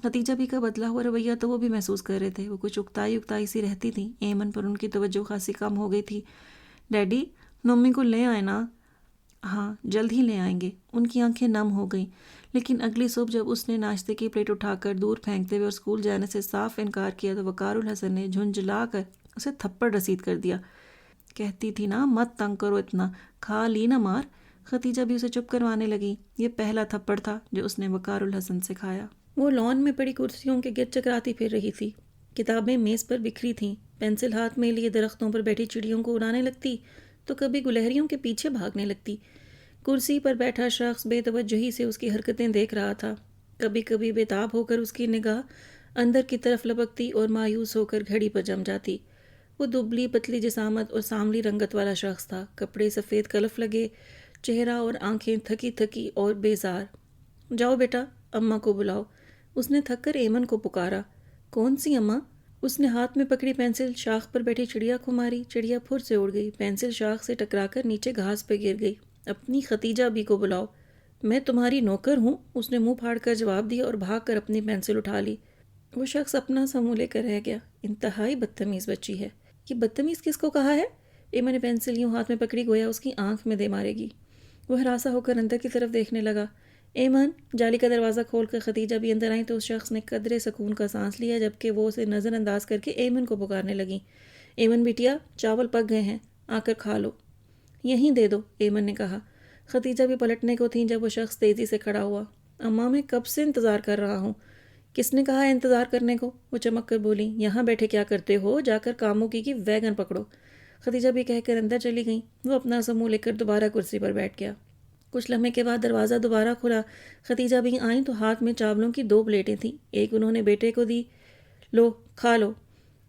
ختیجہ بی کا بدلا ہوا رویہ تو وہ بھی محسوس کر رہے تھے، وہ کچھ اکتائی سی رہتی تھیں۔ ایمن پر ان کی توجہ خاصی کم ہو گئی تھی۔ ڈیڈی، ممی کو لے آئے نا؟ ہاں، جلد ہی لے آئیں گے۔ ان کی آنکھیں نم ہو گئیں، لیکن اگلی صبح جب اس نے ناشتے کی پلیٹ اٹھا کر دور پھینکتے ہوئے اور اسکول جانے سے صاف انکار کیا تو وقار الحسن نے جھنجھلا کر اسے تھپڑ رسید کر دیا۔ کہتی تھی نا مت تنگ کرو اتنا، کھا لی نہ مار۔ ختیجہ بھی اسے چپ کروانے لگی۔ یہ پہلا تھپڑ تھا جو اس نے وقار الحسن سے کھایا۔ وہ لان میں پڑی کرسیوں کے گرد چکراتی پھر رہی تھی، کتابیں میز پر بکھری تھیں، پینسل ہاتھ میں لیے درختوں پر بیٹھی چڑیوں کو اڑانے لگتی تو کبھی گلہریوں کے پیچھے بھاگنے لگتی۔ کرسی پر بیٹھا شخص بے توجہی سے اس کی حرکتیں دیکھ رہا تھا، کبھی کبھی بے تاب ہو کر اس کی نگاہ اندر کی طرف لپکتی اور مایوس ہو کر گھڑی پر جم جاتی۔ وہ دبلی پتلی جسامت اور سانولی رنگت والا شخص تھا، کپڑے سفید کلف لگے، چہرہ اور آنکھیں تھکی تھکی اور بیزار۔ جاؤ بیٹا، اماں کو بلاؤ۔ اس نے تھک کر ایمن کو پکارا۔ کون سی اماں؟ اس نے ہاتھ میں پکڑی پینسل شاخ پر بیٹھی چڑیا کو ماری، چڑیا پھر سے اڑ گئی، پینسل شاخ سے ٹکرا کر نیچے گھاس پہ گر گئی۔ اپنی ختیجہ بی کو بلاؤ۔ میں تمہاری نوکر ہوں، اس نے منہ پھاڑ کر جواب دیا اور بھاگ کر اپنی پینسل اٹھا لی۔ وہ شخص اپنا سا منہ لے کر رہ گیا۔ انتہائی بدتمیز بچی ہے۔ یہ بدتمیز کس کو کہا ہے؟ ایمن نے پینسل یوں ہاتھ میں پکڑی گویا اس کی آنکھ میں دے مارے گی۔ وہ ہراسا ہو کر اندر کی طرف دیکھنے لگا۔ ایمن، جالی کا دروازہ کھول کر ختیجہ بھی اندر آئی تو اس شخص نے قدرے سکون کا سانس لیا، جبکہ وہ اسے نظر انداز کر کے ایمن کو پکارنے لگی۔ ایمن بیٹیا، چاول پک گئے ہیں، آ کر کھا لو۔ یہیں دے دو، ایمن نے کہا۔ ختیجہ بھی پلٹنے کو تھیں جب وہ شخص تیزی سے کھڑا ہوا۔ اماں، میں کب سے انتظار کر رہا ہوں۔ کس نے کہا ہے انتظار کرنے کو؟ وہ چمک کر بولی۔ یہاں بیٹھے کیا کرتے ہو؟ جا کر کاموں کی ویگن پکڑو۔ ختیجہ بھی کہہ کر اندر چلی گئیں۔ وہ اپنا سا منہ لے کر دوبارہ کرسی پر بیٹھ گیا۔ کچھ لمحے کے بعد دروازہ دوبارہ کھلا۔ ختیجہ بھی آئیں تو ہاتھ میں چاولوں کی 2 پلیٹیں تھیں، ایک انہوں نے بیٹے کو دی۔ لو، کھا لو۔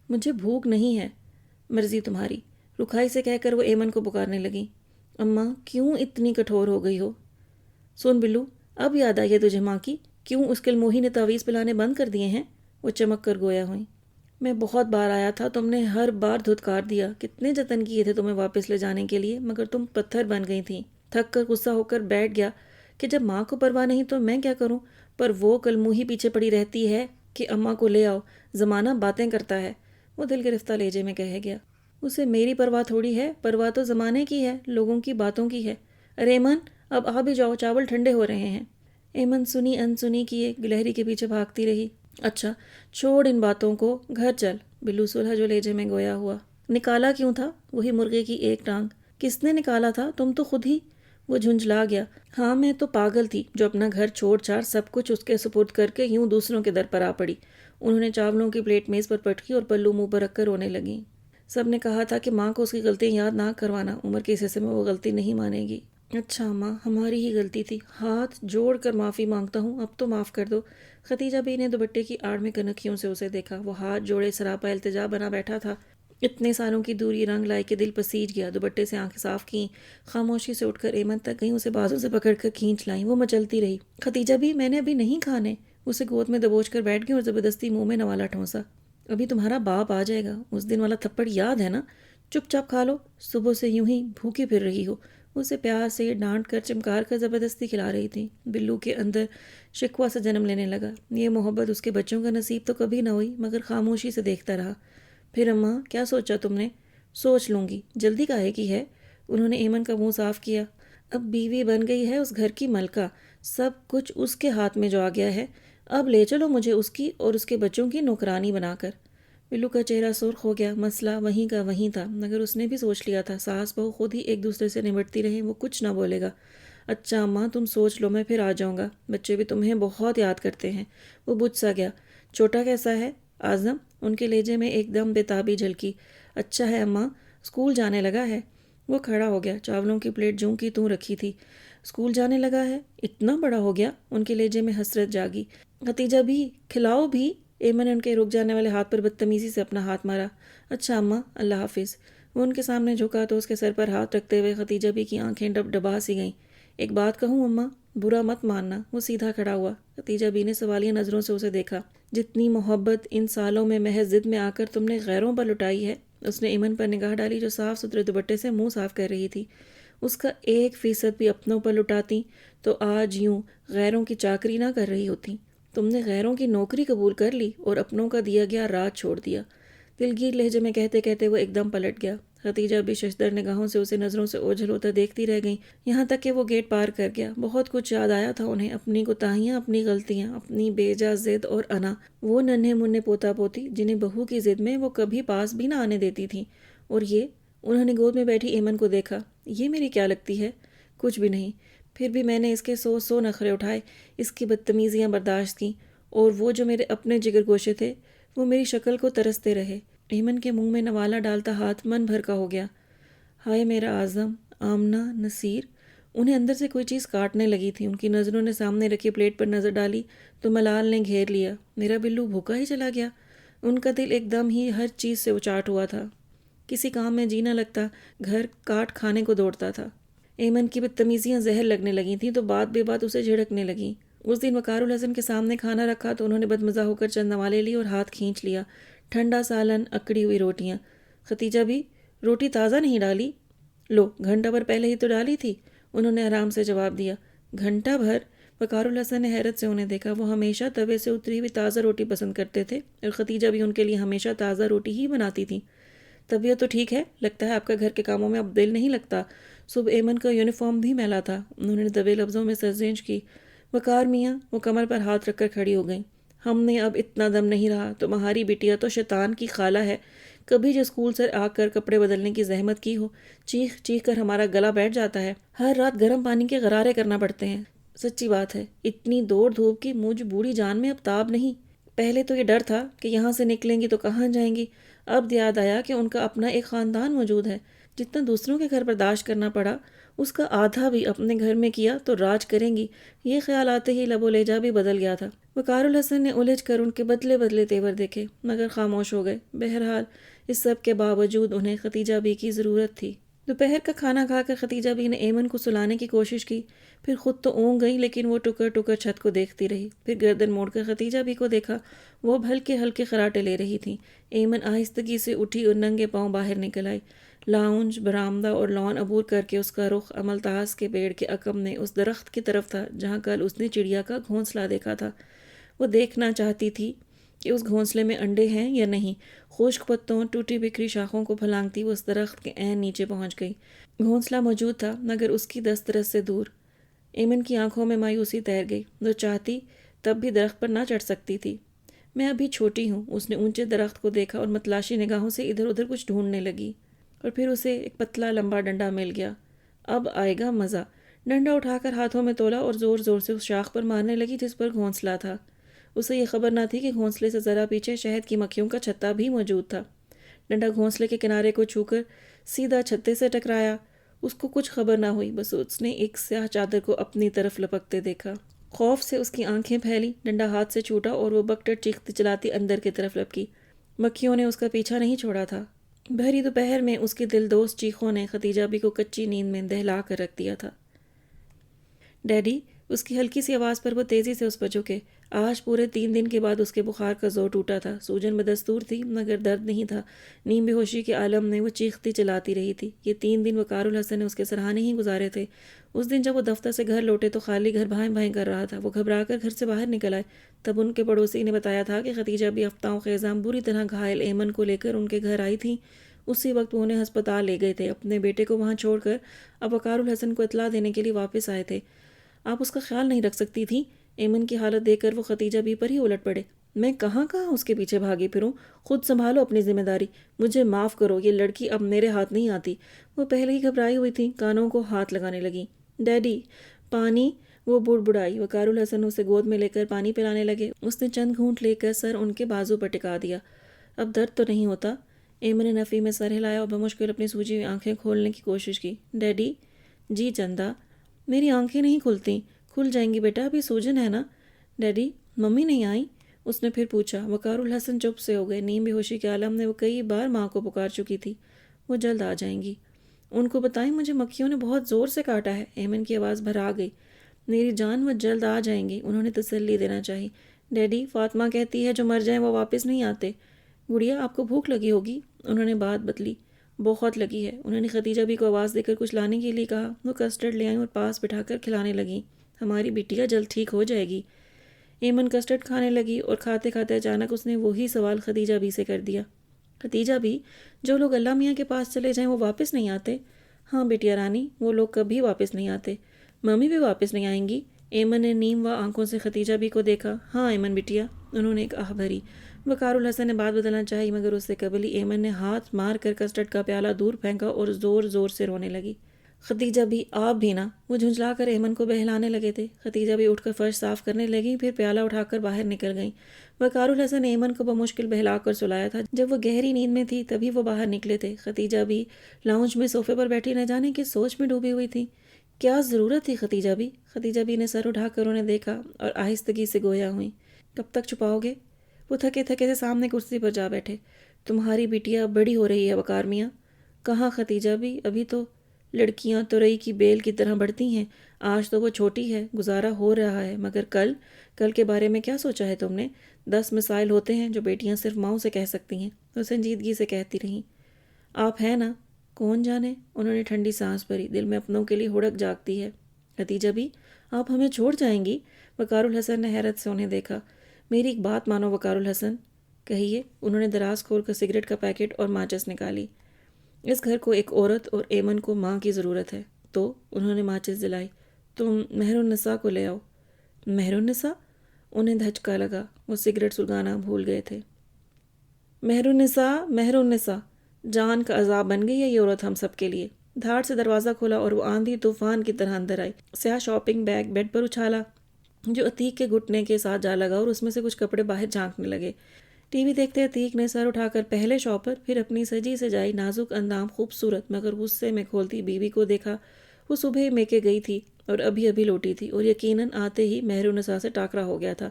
مجھے بھوک نہیں ہے۔ مرضی تمہاری، رکھائی سے کہہ کر وہ ایمن کو پکارنے لگی۔ اماں، کیوں اتنی کٹھور ہو گئی ہو؟ سن بلو، اب یاد آئی ہے تجھے ماں کی؟ کیوں اس کلموہی نے تعویذ پلانے بند کر دیے ہیں؟ وہ چمک کر گویا ہوئیں۔ میں بہت بار آیا تھا، تم نے ہر بار دھتکار دیا، کتنے جتن کیے تھے تمہیں واپس لے جانے کے لیے، مگر تم پتھر بن گئی تھیں۔ تھک کر غصہ ہو کر بیٹھ گیا کہ جب ماں کو پرواہ نہیں تو میں کیا کروں، پر وہ کلموہی پیچھے پڑی رہتی ہے کہ اماں کو لے آؤ، زمانہ باتیں کرتا ہے۔ وہ دل گرفتہ لہجے میں کہہ گیا۔ اسے میری پرواہ تھوڑی ہے، پرواہ تو زمانے کی ہے، لوگوں کی باتوں کی ہے۔ ارے ایمن، اب آ بھی جاؤ، چاول ٹھنڈے ہو رہے ہیں۔ ایمن سنی انسنی کیے گلہری کے پیچھے بھاگتی رہی۔ اچھا چھوڑ ان باتوں کو، گھر چل۔ بلو سلح جو لہجے میں گویا ہوا۔ نکالا کیوں تھا؟ وہی مرغے کی ایک ٹانگ۔ کس نے نکالا تھا؟ تم تو خود ہی۔ وہ جھنجھلا گیا۔ ہاں، میں تو پاگل تھی جو اپنا گھر چھوڑ چھاڑ سب کچھ اس کے سپرد کر کے یوں دوسروں کے در پر آ پڑی۔ انہوں نے چاولوں کی پلیٹ میز پر پٹکی اور پلو منہ پر رکھ کر رونے لگیں۔ سب نے کہا تھا کہ ماں کو اس کی غلطیاں یاد نہ کروانا، عمر کے اس حصے میں وہ غلطی نہیں مانے گی۔ اچھا ماں، ہماری ہی غلطی تھی، ہاتھ جوڑ کر معافی مانگتا ہوں، اب تو معاف کر دو۔ ختیجہ بی نے دوپٹے کی آڑ میں کنکھیوں سے اسے دیکھا۔ وہ ہاتھ جوڑے سراپا التجا بنا بیٹھا تھا۔ اتنے سالوں کی دوری رنگ لائے کہ دل پسیج گیا۔ دوپٹے سے آنکھیں صاف کیں، خاموشی سے اٹھ کر ایمن تک گئیں، اسے بازو سے پکڑ کر کھینچ لائیں۔ وہ مچلتی رہی۔ ختیجہ بھی، میں نے ابھی نہیں کھانے۔ اسے گود میں دبوچ کر بیٹھ گئی اور زبردستی منہ میں نوالا ٹھونسا۔ ابھی تمہارا باپ آ جائے گا، اس دن والا تھپڑ یاد ہے نا؟ چپ چاپ کھا لو، صبح سے یوں ہی بھوکی پھر رہی ہو۔ اسے پیار سے ڈانٹ کر چمکار کر زبردستی کھلا رہی تھی۔ بلو کے اندر شکوہ سے جنم لینے لگا۔ یہ محبت اس کے بچوں کا نصیب تو کبھی نہ ہوئی، مگر خاموشی سے دیکھتا رہا۔ پھر اماں کیا سوچا تم نے؟ سوچ لوں گی، جلدی کاہے کی ہے؟ انہوں نے ایمن کا منہ صاف کیا۔ اب بیوی بن گئی ہے اس گھر کی ملکہ، سب کچھ اس کے ہاتھ میں جو آ گیا ہے، اب لے چلو مجھے اس کی اور اس کے بچوں کی نوکرانی بنا کر۔ بلو کا چہرہ سرخ ہو گیا۔ مسئلہ وہیں کا وہیں تھا، مگر اس نے بھی سوچ لیا تھا ساس بہو خود ہی ایک دوسرے سے نمٹتی رہیں، وہ کچھ نہ بولے گا۔ اچھا اماں تم سوچ لو، میں پھر آ جاؤں گا، بچے بھی تمہیں بہت یاد کرتے ہیں۔ وہ بجھ سا گیا۔ چھوٹا کیسا ہے اعظم؟ ان کے لہجے میں ایک دم بےتابی جھلکی۔ اچھا ہے اماں، اسکول جانے لگا ہے۔ وہ کھڑا ہو گیا۔ چاولوں کی پلیٹ جوں کی توں رکھی تھی۔ اسکول جانے لگا ہے؟ اتنا بڑا ہو گیا؟ ان کے لہجے میں حسرت جاگی۔ ختیجہ بھی کھلاؤ بھی۔ ایمن نے ان کے رک جانے والے ہاتھ پر بدتمیزی سے اپنا ہاتھ مارا۔ اچھا اماں، اللہ حافظ۔ وہ ان کے سامنے جھکا تو اس کے سر پر ہاتھ رکھتے ہوئے ختیجہ بھی کی آنکھیں ڈب ڈبا سی گئیں۔ ایک بات کہوں اماں، برا مت ماننا۔ وہ سیدھا کھڑا ہوا۔ ختیجہ بھی نے سوالیہ نظروں سے اسے دیکھا۔ جتنی محبت ان سالوں میں محض ضد میں آ کر تم نے غیروں پر لٹائی ہے۔ اس نے ایمن پر نگاہ ڈالی جو صاف ستھرے دوپٹے سے منہ صاف کر رہی تھی۔ اس کا 1% بھی اپنوں پر لٹاتی تو آج یوں غیروں کی چاکری نہ کر رہی ہوتی۔ تم نے غیروں کی نوکری قبول کر لی اور اپنوں کا دیا گیا راج چھوڑ دیا۔ دلگیر لہجے میں کہتے کہتے وہ ایک دم پلٹ گیا۔ ختیجہ بھی ششدر نگاہوں سے اسے نظروں سے اوجھل ہوتا دیکھتی رہ گئیں، یہاں تک کہ وہ گیٹ پار کر گیا۔ بہت کچھ یاد آیا تھا انہیں، اپنی کوتاہیاں، اپنی غلطیاں، اپنی بے جا ضد اور انا، وہ ننھے منھے پوتا پوتی جنہیں بہو کی ضد میں وہ کبھی پاس بھی نہ آنے دیتی تھیں۔ اور یہ، انہوں نے گود میں بیٹھی ایمن کو دیکھا، یہ میری کیا لگتی ہے؟ کچھ بھی نہیں۔ پھر بھی میں نے اس کے 100 نخرے اٹھائے، اس کی بدتمیزیاں برداشت کیں، اور وہ جو میرے اپنے جگر گوشے تھے وہ میری شکل کو ترستے رہے۔ ایمن کے منہ میں نوالا ڈالتا ہاتھ من بھر کا ہو گیا۔ ہائے میرا اعظم، آمنہ، نصیر، انہیں اندر سے کوئی چیز کاٹنے لگی تھی۔ ان کی نظروں نے سامنے رکھی پلیٹ پر نظر ڈالی تو ملال نے گھیر لیا۔ میرا بلو بھوکا ہی چلا گیا۔ ان کا دل ایک دم ہی ہر چیز سے اچاٹ ہوا تھا۔ کسی کام میں جی نہ لگتا، گھر کاٹ کھانے کو دوڑتا تھا۔ ایمن کی بدتمیزیاں زہر لگنے لگی تھیں تو بات بے بات اسے جھڑکنے لگیں۔ اس دن وقار الحسن کے سامنے کھانا رکھا تو انہوں نے بدمزہ ہو کر چند نوالے لی اور ہاتھ کھینچ لیا۔ ٹھنڈا سالن، اکڑی ہوئی روٹیاں۔ ختیجہ بھی، روٹی تازہ نہیں ڈالی؟ لو، گھنٹہ بھر پہلے ہی تو ڈالی تھی، انہوں نے آرام سے جواب دیا۔ گھنٹہ بھر؟ وقار الحسن نے حیرت سے انہیں دیکھا۔ وہ ہمیشہ توے سے اتری ہوئی تازہ روٹی پسند کرتے تھے اور ختیجہ بھی ان کے لیے ہمیشہ تازہ روٹی ہی بناتی تھیں۔ طبیعت تو ٹھیک ہے؟ لگتا ہے آپ کا گھر کے کاموں میں اب دل نہیں لگتا۔ صبح ایمن کا یونیفارم بھی میلا تھا، انہوں نے دبے لفظوں میں سرزنش کی۔ وقار میاں، وہ کمر پر ہاتھ رکھ کر کھڑی ہو گئیں۔ ہم نے اب اتنا دم نہیں رہا، تمہاری بیٹیا تو شیطان کی خالہ ہے، کبھی جو اسکول سے آ کر کپڑے بدلنے کی زحمت کی ہو، چیخ چیخ کر ہمارا گلا بیٹھ جاتا ہے، ہر رات گرم پانی کے غرارے کرنا پڑتے ہیں۔ سچی بات ہے، اتنی دوڑ دھوپ کی مجھ بوڑھی جان میں اب تاب نہیں۔ پہلے تو یہ ڈر تھا کہ یہاں سے نکلیں گی تو کہاں جائیں گی، اب یاد آیا کہ ان کا اپنا ایک خاندان موجود ہے۔ جتنا دوسروں کے گھر برداشت کرنا پڑا، اس کا آدھا بھی اپنے گھر میں کیا تو راج کریں گی۔ یہ خیال آتے ہی لب و لہجہ بھی بدل گیا تھا۔ وقار الحسن نے الجھ کر ان کے بدلے بدلے تیور دیکھے، مگر خاموش ہو گئے۔ بہرحال اس سب کے باوجود انہیں ختیجہ بی کی ضرورت تھی۔ دوپہر کا کھانا کھا کر ختیجہ بی نے ایمن کو سلانے کی کوشش کی، پھر خود تو اونگ گئی لیکن وہ ٹکر ٹکر چھت کو دیکھتی رہی۔ پھر گردن موڑ کر ختیجہ بی کو دیکھا، وہ ہلکے ہلکے خراٹے لے رہی تھیں۔ ایمن آہستگی سے اٹھی اور ننگے پاؤں باہر نکل آئی۔ لاؤنج، برآمدہ اور لان عبور کر کے اس کا رخ املتاس کے پیڑ کے عقب میں اس درخت کی طرف تھا جہاں کل اس نے چڑیا کا گھونسلہ دیکھا تھا۔ وہ دیکھنا چاہتی تھی کہ اس گھونسلے میں انڈے ہیں یا نہیں۔ خشک پتوں، ٹوٹی بکھری شاخوں کو پھلانگتی وہ اس درخت کے عین نیچے پہنچ گئی۔ گھونسلہ موجود تھا مگر اس کی دسترس سے دور۔ ایمن کی آنکھوں میں مایوسی تیر گئی۔ وہ چاہتی تب بھی درخت پر نہ چڑھ سکتی تھی۔ میں ابھی چھوٹی ہوں۔ اس نے اونچے درخت کو دیکھا اور متلاشی نگاہوں سے ادھر ادھر کچھ ڈھونڈنے لگی، اور پھر اسے ایک پتلا لمبا ڈنڈا مل گیا۔ اب آئے گا مزہ۔ ڈنڈا اٹھا کر ہاتھوں میں تولا اور زور زور سے اس شاخ پر مارنے لگی جس پر گھونسلہ تھا۔ اسے یہ خبر نہ تھی کہ گھونسلے سے ذرا پیچھے شہد کی مکھیوں کا چھتا بھی موجود تھا۔ ڈنڈا گھونسلے کے کنارے کو چھو کر سیدھا چھتے سے ٹکرایا۔ اس کو کچھ خبر نہ ہوئی، بس اس نے ایک سیاہ چادر کو اپنی طرف لپکتے دیکھا۔ خوف سے اس کی آنکھیں پھیلی، ڈنڈا ہاتھ سے چھوٹا اور وہ بکٹر چیختی چلاتی اندر کی طرف لپکی۔ مکھیوں نے اس کا پیچھا نہیں چھوڑا تھا۔ بھری دوپہر میں اس کی دل دوست چیخوں نے ختیجہ بی کو کچی نیند میں دہلا کر رکھ دیا تھا۔ ڈیڈی، اس کی ہلکی سی آواز پر وہ تیزی سے اس پر جھکے۔ آج پورے 3 دن کے بعد اس کے بخار کا زور ٹوٹا تھا۔ سوجن بدستور تھی مگر درد نہیں تھا۔ نیم بے ہوشی کے عالم میں وہ چیختی چلاتی رہی تھی۔ یہ 3 دن وقار الحسن نے اس کے سرحانے ہی گزارے تھے۔ اس دن جب وہ دفتر سے گھر لوٹے تو خالی گھر بھائیں بھائیں کر رہا تھا۔ وہ گھبرا کر گھر سے باہر نکل آئے۔ تب ان کے پڑوسی نے بتایا تھا کہ ختیجہ بھی ہفتہ خیزاں بری طرح گھائل ایمن کو لے کر ان کے گھر آئی تھیں۔ اسی وقت وہ انہیں ہسپتال لے گئے تھے۔ اپنے بیٹے کو وہاں چھوڑ کر اب وقار الحسن کو اطلاع دینے کے لیے واپس آئے تھے۔ آپ اس کا خیال نہیں رکھ سکتی تھیں؟ ایمن کی حالت دیکھ کر وہ ختیجہ بھی پر ہی الٹ پڑے۔ میں کہاں اس کے پیچھے بھاگی پھروں؟ خود سنبھالو اپنی ذمہ داری۔ مجھے معاف کرو، یہ لڑکی اب میرے ہاتھ نہیں آتی۔ وہ پہلے ہی گھبرائی ہوئی تھی، کانوں کو ہاتھ لگانے لگی۔ ڈیڈی پانی، وہ بڑبڑائی۔ وقار الحسن اسے گود میں لے کر پانی پلانے لگے۔ اس نے چند گھونٹ لے کر سر ان کے بازو پر ٹکا دیا۔ اب درد تو نہیں ہوتا؟ ایمن نے نفی میں سر ہلایا اور بمشکل اپنی سوجی ہوئی آنکھیں کھولنے کی کوشش کی۔ ڈیڈی؟ جی چندا؟ میری آنکھیں نہیں کھلتی۔ کھل جائیں گی بیٹا، ابھی سوجن ہے نا۔ ڈیڈی ممی نہیں آئی؟ اس نے پھر پوچھا۔ وقار الحسن چپ سے ہو گئے۔ نیم بے ہوشی کے عالم میں وہ کئی بار ماں کو پکار چکی تھی۔ وہ جلد آ جائیں گی۔ ان کو بتائیں مجھے مکھیوں نے بہت زور سے کاٹا ہے۔ ایمن کی آواز بھر آ گئی۔ میری جان وہ جلد آ جائیں گی، انہوں نے تسلی دینا چاہی۔ ڈیڈی فاطمہ کہتی ہے جو مر جائیں وہ واپس نہیں آتے۔ گڑیا آپ کو بھوک لگی ہوگی، انہوں نے بات بدلی۔ بہت لگی ہے۔ انہوں نے ختیجہ بھی کو آواز دے کر کچھ لانے کے لیے کہا۔ وہ کسٹرڈ لے آئیں اور پاس بٹھا کر کھلانے لگیں۔ ہماری بیٹیا جلد ٹھیک ہو جائے گی۔ ایمن کسٹرڈ کھانے لگی اور کھاتے کھاتے اچانک اس نے وہی سوال ختیجہ بھی سے کر دیا۔ ختیجہ بھی، جو لوگ اللہ میاں کے پاس چلے جائیں وہ واپس نہیں آتے؟ ہاں بیٹیا رانی، وہ لوگ کبھی واپس نہیں آتے۔ ممی بھی واپس نہیں آئیں گی؟ ایمن نے نیم و آنکھوں سے ختیجہ بھی کو دیکھا۔ ہاں ایمن بیٹیا، انہوں نے ایک آہ بھری۔ وقار الحسن نے بات بدلنا چاہی مگر اس سے قبل ہی ایمن نے ہاتھ مار کر کسٹرڈ کا پیالہ دور پھینکا اور زور زور سے رونے لگی۔ ختیجہ بھی، آپ بھی نا؟ وہ جھنجھلا کر ایمن کو بہلانے لگے تھے۔ ختیجہ بھی اٹھ کر فرش صاف کرنے لگیں، پھر پیالہ اٹھا کر باہر نکل گئیں۔ وقار الحسن نے ایمن کو بمشکل بہلا کر سلایا تھا۔ جب وہ گہری نیند میں تھی تبھی وہ باہر نکلے تھے۔ ختیجہ بھی لاؤنج میں صوفے پر بیٹھی نہ جانے کس سوچ میں ڈوبی ہوئی تھی۔ کیا ضرورت تھی ختیجہ بھی؟ ختیجہ بھی نے سر اٹھا کر انہیں دیکھا اور آہستگی سے گویا ہوئیں۔ کب تک چھپاؤ گے؟ وہ تھکے تھکے سے سامنے کرسی پر جا بیٹھے۔ تمہاری بیٹیا بڑی ہو رہی ہے وقار میاں۔ کہاں ختیجہ بھی، ابھی تو لڑکیاں ترئی کی بیل کی طرح بڑھتی ہیں۔ آج تو وہ چھوٹی ہے، گزارا ہو رہا ہے، مگر کل کے بارے میں کیا سوچا ہے تم نے؟ 10 مسائل ہوتے ہیں جو بیٹیاں صرف ماؤں سے کہہ سکتی ہیں۔ وہ سنجیدگی سے کہتی رہیں۔ آپ ہیں نا؟ کون جانے، انہوں نے ٹھنڈی سانس بھری۔ دل میں اپنوں کے لیے ہڑک جاگتی ہے۔ ختیجہ بھی، آپ ہمیں چھوڑ جائیں گی؟ وقار الحسن نے حیرت سے انہیں دیکھا۔ میری ایک بات مانو وقار الحسن۔ کہیے۔ انہوں نے دراز کھول کر سگریٹ کا پیکٹ اور ماچس نکالی۔ اس گھر کو ایک عورت اور ایمن کو ماں کی ضرورت ہے۔ تو انہوں نے ماچس جلائی۔ تم مہر النساء کو لے آؤ۔ مہر النساء؟ انہیں دھچکا لگا۔ وہ سگریٹ سلگانا بھول گئے تھے۔ مہر النساء، مہر النساء، جان کا عذاب بن گئی ہے یہ عورت ہم سب کے لیے۔ دھاڑ سے دروازہ کھولا اور وہ آندھی طوفان کی طرح اندر آئی۔ سیاہ شاپنگ بیگ بیڈ پر اچھالا جو عتیق کے گھٹنے کے ساتھ جا لگا اور اس میں سے کچھ کپڑے باہر جھانکنے لگے۔ ٹی وی دیکھتے عتیق نے سر اٹھا کر پہلے شو پر، پھر اپنی سجی سجائی نازک اندام خوبصورت مگر غصے میں کھولتی بیوی کو دیکھا۔ وہ صبح میکے گئی تھی اور ابھی ابھی لوٹی تھی اور یقیناً آتے ہی مہر النساء سے ٹاکرا ہو گیا تھا۔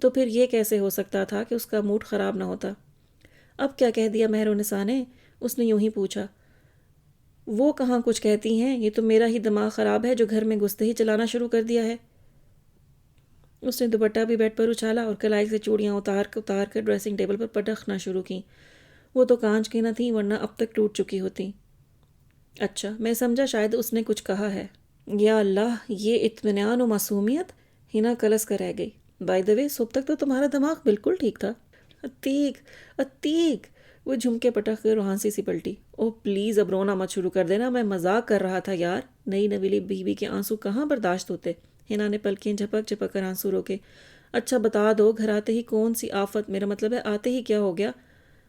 تو پھر یہ کیسے ہو سکتا تھا کہ اس کا موڈ خراب نہ ہوتا؟ اب کیا کہہ دیا مہر النساء نے؟ اس نے یوں ہی پوچھا۔ وہ کہاں کچھ کہتی ہیں، یہ تو میرا ہی دماغ خراب ہے جو گھر میں گھستے ہی چلانا شروع کر دیا ہے۔ اس نے دوپٹہ بھی بیڈ پر اچھالا اور کلائی سے چوڑیاں اتار کر ڈریسنگ ٹیبل پر پٹخنا شروع کیں۔ وہ تو کانچ کی نہ تھیں ورنہ اب تک ٹوٹ چکی ہوتی۔ اچھا، میں سمجھا شاید اس نے کچھ کہا ہے۔ یا اللہ، یہ اطمینان و معصومیت! ہنا کلس کر رہ گئی۔ بائی دا وے، صبح تک تو تمہارا دماغ بالکل ٹھیک تھا۔ عتیق، عتیق! وہ جھمکے پٹخ کر روحانسی سی پلٹی۔ اوہ پلیز اب رونا مت شروع کر دینا، میں مذاق کر رہا تھا یار۔ نئی نویلی بیوی کے آنسو کہاں برداشت ہوتے۔ ہنا نے پلکیں جھپک جھپک کر آنسو روکے۔ اچھا بتا دو، گھر آتے ہی کون سی آفت، میرا مطلب ہے آتے ہی کیا ہو گیا؟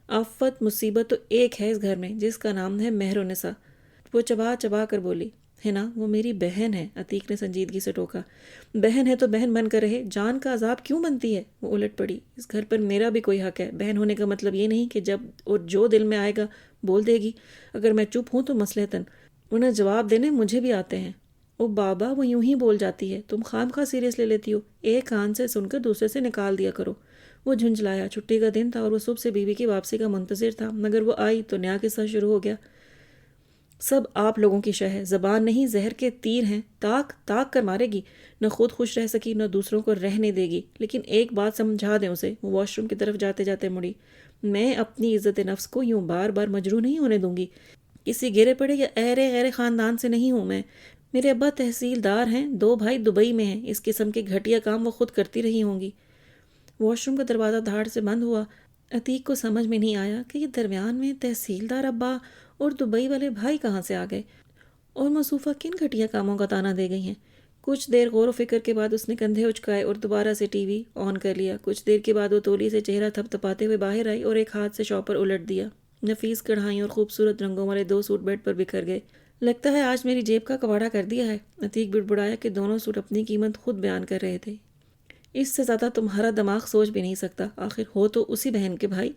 آفت مصیبت تو ایک ہے اس گھر میں جس کا نام ہے مہر النساء۔ وہ چبا چبا کر بولی۔ ہنا، وہ میری بہن ہے، عتیق نے سنجیدگی سے ٹوکا۔ بہن ہے تو بہن بن کر رہے، جان کا عذاب کیوں بنتی ہے؟ وہ الٹ پڑی۔ اس گھر پر میرا بھی کوئی حق ہے۔ بہن ہونے کا مطلب یہ نہیں کہ جب اور جو دل میں آئے گا بول دے گی۔ اگر میں چپ ہوں تو مصلحتاً، انہیں جواب دینے مجھے بھی آتے ہیں۔ او بابا، وہ یوں ہی بول جاتی ہے، تم خواہ سیریس لے لیتی ہو، ایک کان سے سن کر دوسرے سے نکال دیا کرو۔ وہ جھنجھلایا۔ چھٹی کا دن تھا اور وہ صبح سے بیوی کی واپسی کا منتظر تھا، مگر وہ آئی تو نیا قصہ شروع ہو گیا۔ سب آپ لوگوں کی شہ ہے، زبان نہیں زہر کے تیر ہیں، تاک تاک کر مارے گی، نہ خود خوش رہ سکی نہ دوسروں کو رہنے دے گی۔ لیکن ایک بات سمجھا دیں اسے، وہ واش روم کی طرف جاتے جاتے مڑی، میں اپنی عزت نفس کو یوں بار بار مجروح نہیں ہونے دوں گی۔ کسی گرے پڑے یا ایرے غیر خاندان سے نہیں ہوں میں، میرے ابا تحصیلدار ہیں، 2 بھائی دبئی میں ہیں، اس قسم کے گھٹیا کام وہ خود کرتی رہی ہوں گی۔ واش روم کا دروازہ دھاڑ سے بند ہوا۔ عتیق کو سمجھ میں نہیں آیا کہ یہ درمیان میں تحصیلدار ابا اور دبئی والے بھائی کہاں سے آ گئے، اور مصوفہ کن گھٹیا کاموں کا تانا دے گئی ہیں۔ کچھ دیر غور و فکر کے بعد اس نے کندھے اچکائے اور دوبارہ سے ٹی وی آن کر لیا۔ کچھ دیر کے بعد وہ تولی سے چہرہ تھپ تھپاتے ہوئے باہر آئی اور ایک ہاتھ سے شاپر الٹ دیا۔ نفیس کڑھائیوں اور خوبصورت رنگوں والے 2 سوٹ بیڈ پر بکھر گئے۔ لگتا ہے آج میری جیب کا کباڑا کر دیا ہے، عتیق بڑبڑایا کہ دونوں سوٹ اپنی قیمت خود بیان کر رہے تھے۔ اس سے زیادہ تمہارا دماغ سوچ بھی نہیں سکتا، آخر ہو تو اسی بہن کے بھائی۔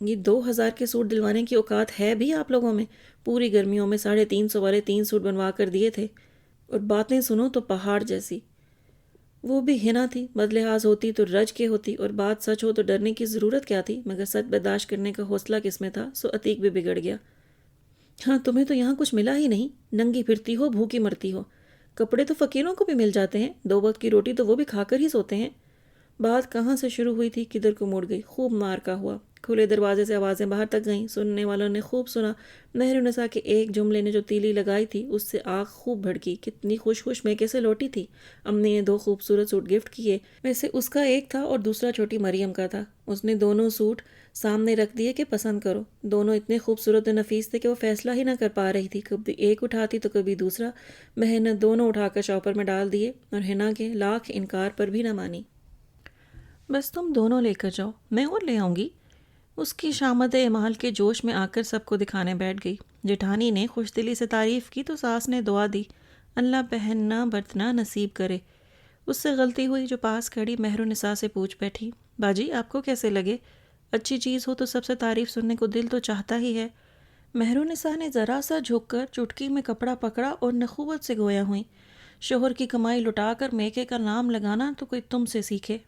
یہ 2000 کے سوٹ دلوانے کی اوقات ہے بھی آپ لوگوں میں؟ پوری گرمیوں میں 350 والے 3 سوٹ بنوا کر دیے تھے، اور باتیں سنو تو پہاڑ جیسی۔ وہ بھی ہنا تھی، بدلحاظ ہوتی تو رج کے ہوتی، اور بات سچ ہو تو ڈرنے کی ضرورت کیا تھی، مگر سچ برداشت کرنے کا حوصلہ کس میں تھا، سو عتیق بھی بگڑ گیا۔ ہاں تمہیں تو یہاں کچھ ملا ہی نہیں، ننگی پھرتی ہو، بھوکی مرتی ہو۔ کپڑے تو فقیروں کو بھی مل جاتے ہیں، 2 وقت کی روٹی تو وہ بھی کھا کر ہی سوتے ہیں۔ بات کہاں سے شروع ہوئی تھی، کدھر کو مڑ گئی، خوب مار کا ہوا۔ کھلے دروازے سے آوازیں باہر تک گئیں، سننے والوں نے خوب سنا۔ مہرالنساء کے ایک جملے نے جو تیلی لگائی تھی، اس سے آنکھ خوب بھڑکی۔ کتنی خوش خوش میں کیسے لوٹی تھی۔ امی نے 2 خوبصورت سوٹ گفٹ کیے، ویسے اس کا ایک تھا اور دوسرا چھوٹی مریم کا تھا۔ اس نے دونوں سوٹ سامنے رکھ دیے کہ پسند کرو۔ دونوں اتنے خوبصورت و نفیس تھے کہ وہ فیصلہ ہی نہ کر پا رہی تھی، کبھی ایک اٹھاتی تو کبھی دوسرا۔ بہن نے دونوں اٹھا کر شاپر میں ڈال دیے، اور ہنا کے لاکھ انکار پر بھی نہ مانی۔ بس تم دونوں لے کر جاؤ، میں اور لے آؤں گی۔ اس کی شامت اعمال کے جوش میں آ کر سب کو دکھانے بیٹھ گئی۔ جیٹھانی نے خوش دلی سے تعریف کی تو ساس نے دعا دی، اللہ پہننا برتنا نصیب کرے۔ اس سے غلطی ہوئی جو پاس کھڑی مہرالنساء سے پوچھ بیٹھی، باجی آپ کو کیسے لگے؟ اچھی چیز ہو تو سب سے تعریف سننے کو دل تو چاہتا ہی ہے۔ مہرالنساء نے ذرا سا جھک کر چٹکی میں کپڑا پکڑا اور نخوت سے گویا ہوئیں، شوہر کی کمائی لٹا کر میکے کا نام لگانا تو کوئی تم سے سیکھے۔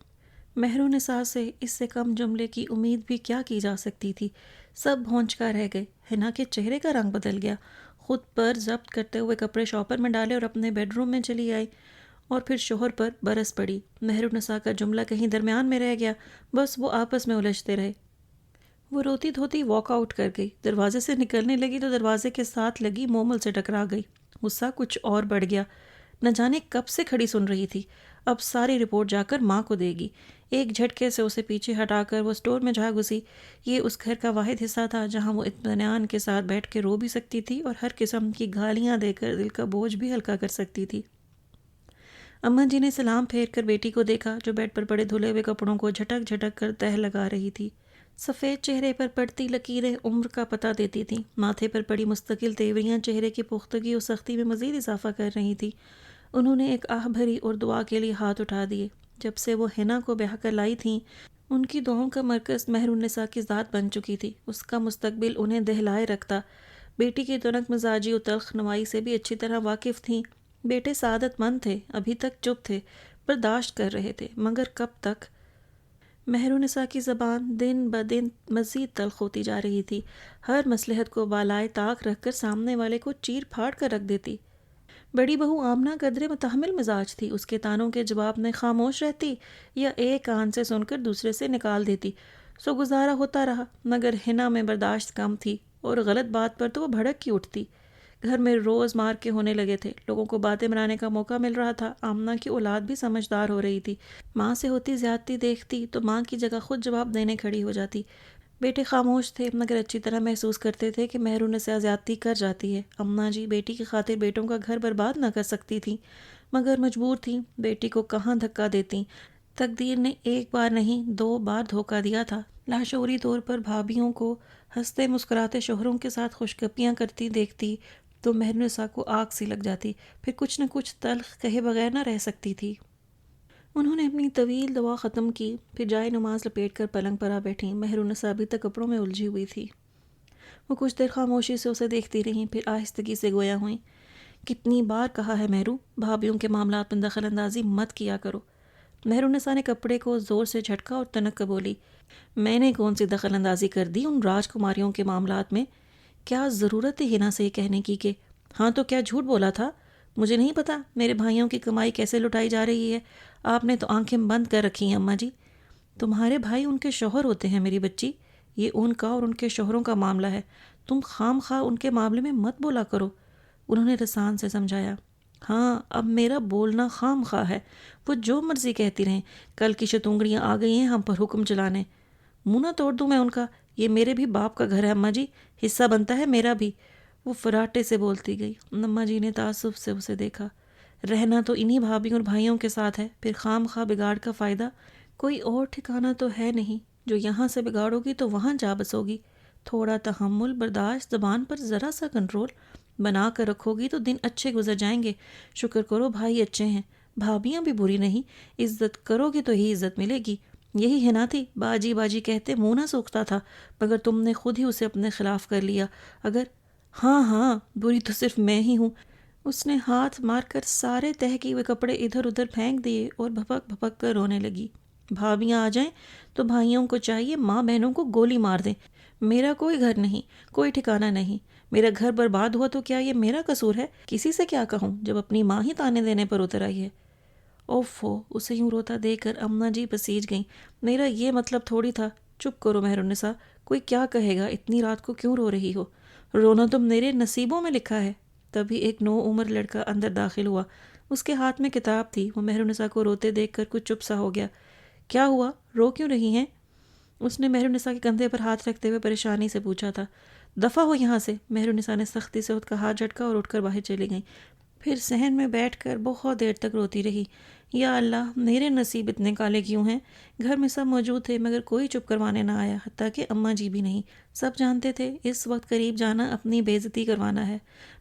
مہرالنساء سے اس سے کم جملے کی امید بھی کیا کی جا سکتی تھی۔ سب بھونچ کر رہ گئے۔ ہنا کے چہرے کا رنگ بدل گیا، خود پر ضبط کرتے ہوئے کپڑے شاپر میں ڈالے اور اپنے بیڈ روم میں چلی آئی، اور پھر شوہر پر برس پڑی۔ مہرالنساء کا جملہ کہیں درمیان میں رہ گیا، بس وہ آپس میں الجھتے رہے۔ وہ روتی دھوتی واک آؤٹ کر گئی، دروازے سے نکلنے لگی تو دروازے کے ساتھ لگی مومل سے ٹکرا گئی۔ غصہ کچھ اور بڑھ گیا، نہ جانے کب سے کھڑی سن رہی تھی، اب ساری رپورٹ جا کر ماں کو دے گی۔ ایک جھٹکے سے اسے پیچھے ہٹا کر وہ اسٹور میں جا گھسی۔ یہ اس گھر کا واحد حصہ تھا جہاں وہ اطمینان کے ساتھ بیٹھ کے رو بھی سکتی تھی اور ہر قسم کی گالیاں دے کر دل کا بوجھ بھی ہلکا کر سکتی تھی۔ اماں جی نے سلام پھیر کر بیٹی کو دیکھا جو بیڈ پر پڑے دھلے ہوئے کپڑوں کو جھٹک جھٹک کر تہہ لگا رہی تھی۔ سفید چہرے پر پڑتی لکیریں عمر کا پتہ دیتی تھیں، ماتھے پر پڑی مستقل تیوریاں چہرے کی پختگی اور سختی میں مزید اضافہ کر رہی تھیں۔ انہوں نے ایک آہ بھری اور دعا کے لیے ہاتھ اٹھا دیے۔ جب سے وہ ہنا کو بیاہ کر لائی تھیں، ان کی دعاؤں کا مرکز مہرالنساء کی ذات بن چکی تھی۔ اس کا مستقبل انہیں دہلائے رکھتا۔ بیٹی کی تنک مزاجی و تلخ نوائی سے بھی اچھی طرح واقف تھیں۔ بیٹے سعادت مند تھے، ابھی تک چپ تھے، برداشت کر رہے تھے، مگر کب تک؟ مہرالنساء کی زبان دن بدن مزید تلخ ہوتی جا رہی تھی، ہر مصلحت کو بالائے طاق رکھ کر سامنے والے کو چیر پھاڑ کر رکھ دیتی۔ بڑی بہو آمنہ قدرے متحمل مزاج تھی، اس کے تانوں کے جواب میں خاموش رہتی یا ایک کان سے سن کر دوسرے سے نکال دیتی، سو گزارا ہوتا رہا۔ مگر ہنا میں برداشت کم تھی، اور غلط بات پر تو وہ بھڑک کی اٹھتی۔ گھر میں روز مار کے ہونے لگے تھے، لوگوں کو باتیں بنانے کا موقع مل رہا تھا۔ آمنہ کی اولاد بھی سمجھدار ہو رہی تھی، ماں سے ہوتی زیادتی دیکھتی تو ماں کی جگہ خود جواب دینے کھڑی ہو جاتی۔ بیٹے خاموش تھے، مگر اچھی طرح محسوس کرتے تھے کہ مہرالنساء زیادتی کر جاتی ہے۔ اماں جی بیٹی کی خاطر بیٹوں کا گھر برباد نہ کر سکتی تھیں، مگر مجبور تھیں، بیٹی کو کہاں دھکا دیتی۔ تقدیر نے ایک بار نہیں 2 بار دھوکہ دیا تھا۔ لاشعوری طور پر بھابھیوں کو ہنستے مسکراتے شوہروں کے ساتھ خوشگپیاں کرتی دیکھتی تو مہرالنساء کو آگ سی لگ جاتی، پھر کچھ نہ کچھ تلخ کہے بغیر نہ رہ سکتی تھی۔ انہوں نے اپنی طویل دعا ختم کی، پھر جائے نماز لپیٹ کر پلنگ پر آ بیٹھیں۔ مہرالنساء ابھی تک کپڑوں میں الجھی ہوئی تھی۔ وہ کچھ دیر خاموشی سے اسے دیکھتی رہیں، پھر آہستگی سے گویا ہوئیں۔ کتنی بار کہا ہے مہرو، بھابھیوں کے معاملات میں دخل اندازی مت کیا کرو۔ مہرالنساء نے کپڑے کو زور سے جھٹکا اور تنک کر بولی، میں نے کون سی دخل اندازی کر دی ان راج کماریوں کے معاملات میں؟ کیا ضرورت ہے ہنا سے یہ کہنے کی کہ ہاں تو کیا جھوٹ بولا تھا؟ مجھے نہیں پتا میرے بھائیوں کی کمائی کیسے لٹائی جا رہی ہے، آپ نے تو آنکھیں بند کر رکھی ہیں اماں جی۔ تمہارے بھائی ان کے شوہر ہوتے ہیں میری بچی، یہ ان کا اور ان کے شوہروں کا معاملہ ہے، تم خام خواہ ان کے معاملے میں مت بولا کرو، انہوں نے رسان سے سمجھایا۔ ہاں اب میرا بولنا خام خواہ ہے، وہ جو مرضی کہتی رہیں، کل کی شتونگڑیاں آ گئی ہیں ہم پر حکم چلانے، منہ نہ توڑ دوں میں ان کا، یہ میرے بھی باپ کا گھر ہے اماں جی، حصہ بنتا ہے میرا بھی، وہ فراٹے سے بولتی گئی۔ اماں جی نے تعصب سے اسے دیکھا۔ رہنا تو انہی بھابھی اور بھائیوں کے ساتھ ہے، پھر خام خواہ بگاڑ کا فائدہ؟ کوئی اور ٹھکانہ تو ہے نہیں، جو یہاں سے بگاڑو گی تو وہاں جا بسو گی، تھوڑا تحمل، برداشت، زبان پر ذرا سا کنٹرول بنا کر رکھو گی تو دن اچھے گزر جائیں گے۔ شکر کرو بھائی اچھے ہیں، بھابیاں بھی بری نہیں، عزت کرو گی تو ہی عزت ملے گی۔ یہی ہے نا تھی، باجی باجی کہتے منہ نہ سوکھتا تھا، مگر تم نے خود ہی اسے اپنے خلاف کر لیا۔ اگر ہاں ہاں بری تو صرف میں ہی ہوں۔ اس نے ہاتھ مار کر سارے تہہ کیے ہوئے کپڑے ادھر ادھر پھینک دیے اور بھپک بھپک کر رونے لگی۔ بھابیاں آ جائیں تو بھائیوں کو چاہیے ماں بہنوں کو گولی مار دیں۔ میرا کوئی گھر نہیں، کوئی ٹھکانہ نہیں، میرا گھر برباد ہوا تو کیا یہ میرا قصور ہے؟ کسی سے کیا کہوں جب اپنی ماں ہی تانے دینے پر اتر آئی ہے۔ اوفو، اسے یوں روتا دیکھ کر اماں جی پسیج گئیں۔ میرا یہ مطلب تھوڑی تھا۔ چپ کرو مہرالنساء، کوئی کیا کہے گا، اتنی رات کو کیوں رو رہی ہو؟ رونا تو میرے نصیبوں میں لکھا ہے۔ تبھی ایک 9 عمر لڑکا اندر داخل ہوا، اس کے ہاتھ میں کتاب تھی، وہ مہرالنساء کو روتے دیکھ کر کچھ چپ سا ہو گیا۔ کیا ہوا، رو کیوں رہی ہیں؟ اس نے مہرالنساء کے کندھے پر ہاتھ رکھتے ہوئے پریشانی سے پوچھا تھا۔ دفع ہو یہاں سے، مہرالنساء نے سختی سے اس کا ہاتھ جھٹکا اور اٹھ کر باہر چلی گئیں۔ پھر صحن میں بیٹھ کر بہت دیر تک روتی رہی۔ یا اللہ میرے نصیب اتنے کالے کیوں ہیں؟ گھر میں سب موجود تھے مگر کوئی چپ کروانے نہ آیا، حتیٰ کہ اماں جی بھی نہیں۔ سب جانتے تھے اس وقت قریب جانا اپنی بے عزتی کروانا ہے۔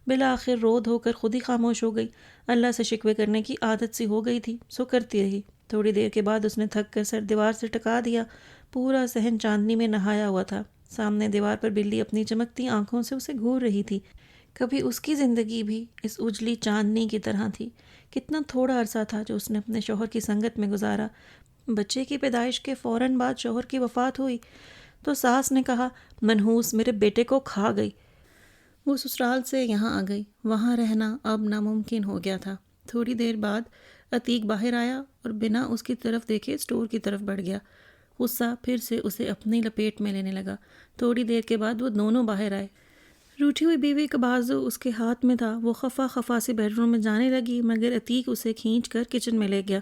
بالآخر رو دھو کر خود ہی خاموش ہو گئی۔ اللہ سے شکوے کرنے کی عادت سی ہو گئی تھی، سو کرتی رہی۔ تھوڑی دیر کے بعد اس نے تھک کر سر دیوار سے ٹکا دیا۔ پورا صحن چاندنی میں نہایا ہوا تھا۔ سامنے دیوار پر بلی اپنی چمکتی آنکھوں سے اسے گھور رہی تھی۔ کبھی اس کی زندگی بھی اس اجلی چاندنی کی طرح تھی۔ کتنا تھوڑا عرصہ تھا جو اس نے اپنے شوہر کی سنگت میں گزارا۔ بچے کی پیدائش کے فوراً بعد شوہر کی وفات ہوئی تو ساس نے کہا منحوس میرے بیٹے کو کھا گئی۔ وہ سسرال سے یہاں آ گئی، وہاں رہنا اب ناممکن ہو گیا تھا۔ تھوڑی دیر بعد عتیق باہر آیا اور بنا اس کی طرف دیکھے اسٹور کی طرف بڑھ گیا۔ غصہ پھر سے اسے اپنی لپیٹ میں لینے لگا۔ تھوڑی دیر کے بعد وہ دونوں باہر آئے۔ روٹھی ہوئی بیوی کا بازو اس کے ہاتھ میں تھا۔ وہ خفا خفا سے بیڈ روم میں جانے لگی مگر عتیق اسے کھینچ کر کچن میں لے گیا۔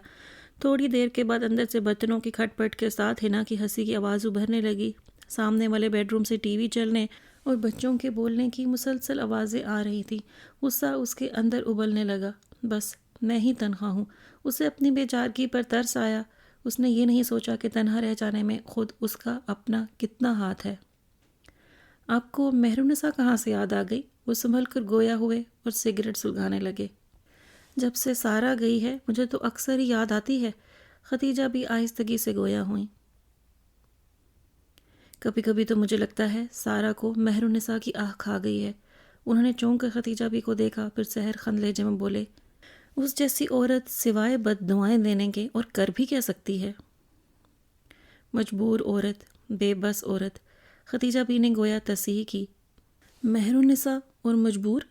تھوڑی دیر کے بعد اندر سے برتنوں کی کھٹ پٹ کے ساتھ ہنا کی ہنسی کی آواز ابھرنے لگی۔ سامنے والے بیڈ روم سے ٹی وی چلنے اور بچوں کے بولنے کی مسلسل آوازیں آ رہی تھیں۔ غصہ اس کے اندر ابلنے لگا۔ بس میں ہی تنہا ہوں۔ اسے اپنی بے چارگی پر ترس آیا۔ اس نے یہ نہیں سوچا کہ تنہا رہ جانے میں خود اس کا اپنا کتنا ہاتھ ہے۔ آپ کو مہرالنساء کہاں سے یاد آ گئی؟ وہ سنبھل کر گویا ہوئے اور سگریٹ سلگانے لگے۔ جب سے سارا گئی ہے مجھے تو اکثر ہی یاد آتی ہے۔ ختیجہ بھی آہستگی سے گویا ہوئیں۔ کبھی کبھی تو مجھے لگتا ہے سارا کو مہرالنساء کی آہ کھا گئی ہے۔ انہوں نے چونک کر ختیجہ بھی کو دیکھا، پھر سحر خند لہجے میں بولے، اس جیسی عورت سوائے بد دعائیں دینے کے اور کر بھی کیا سکتی ہے؟ مجبور عورت، بے بس عورت، ختیجہ بھی نے گویا تصحیح کی۔ مہرالنساء اور مجبور؟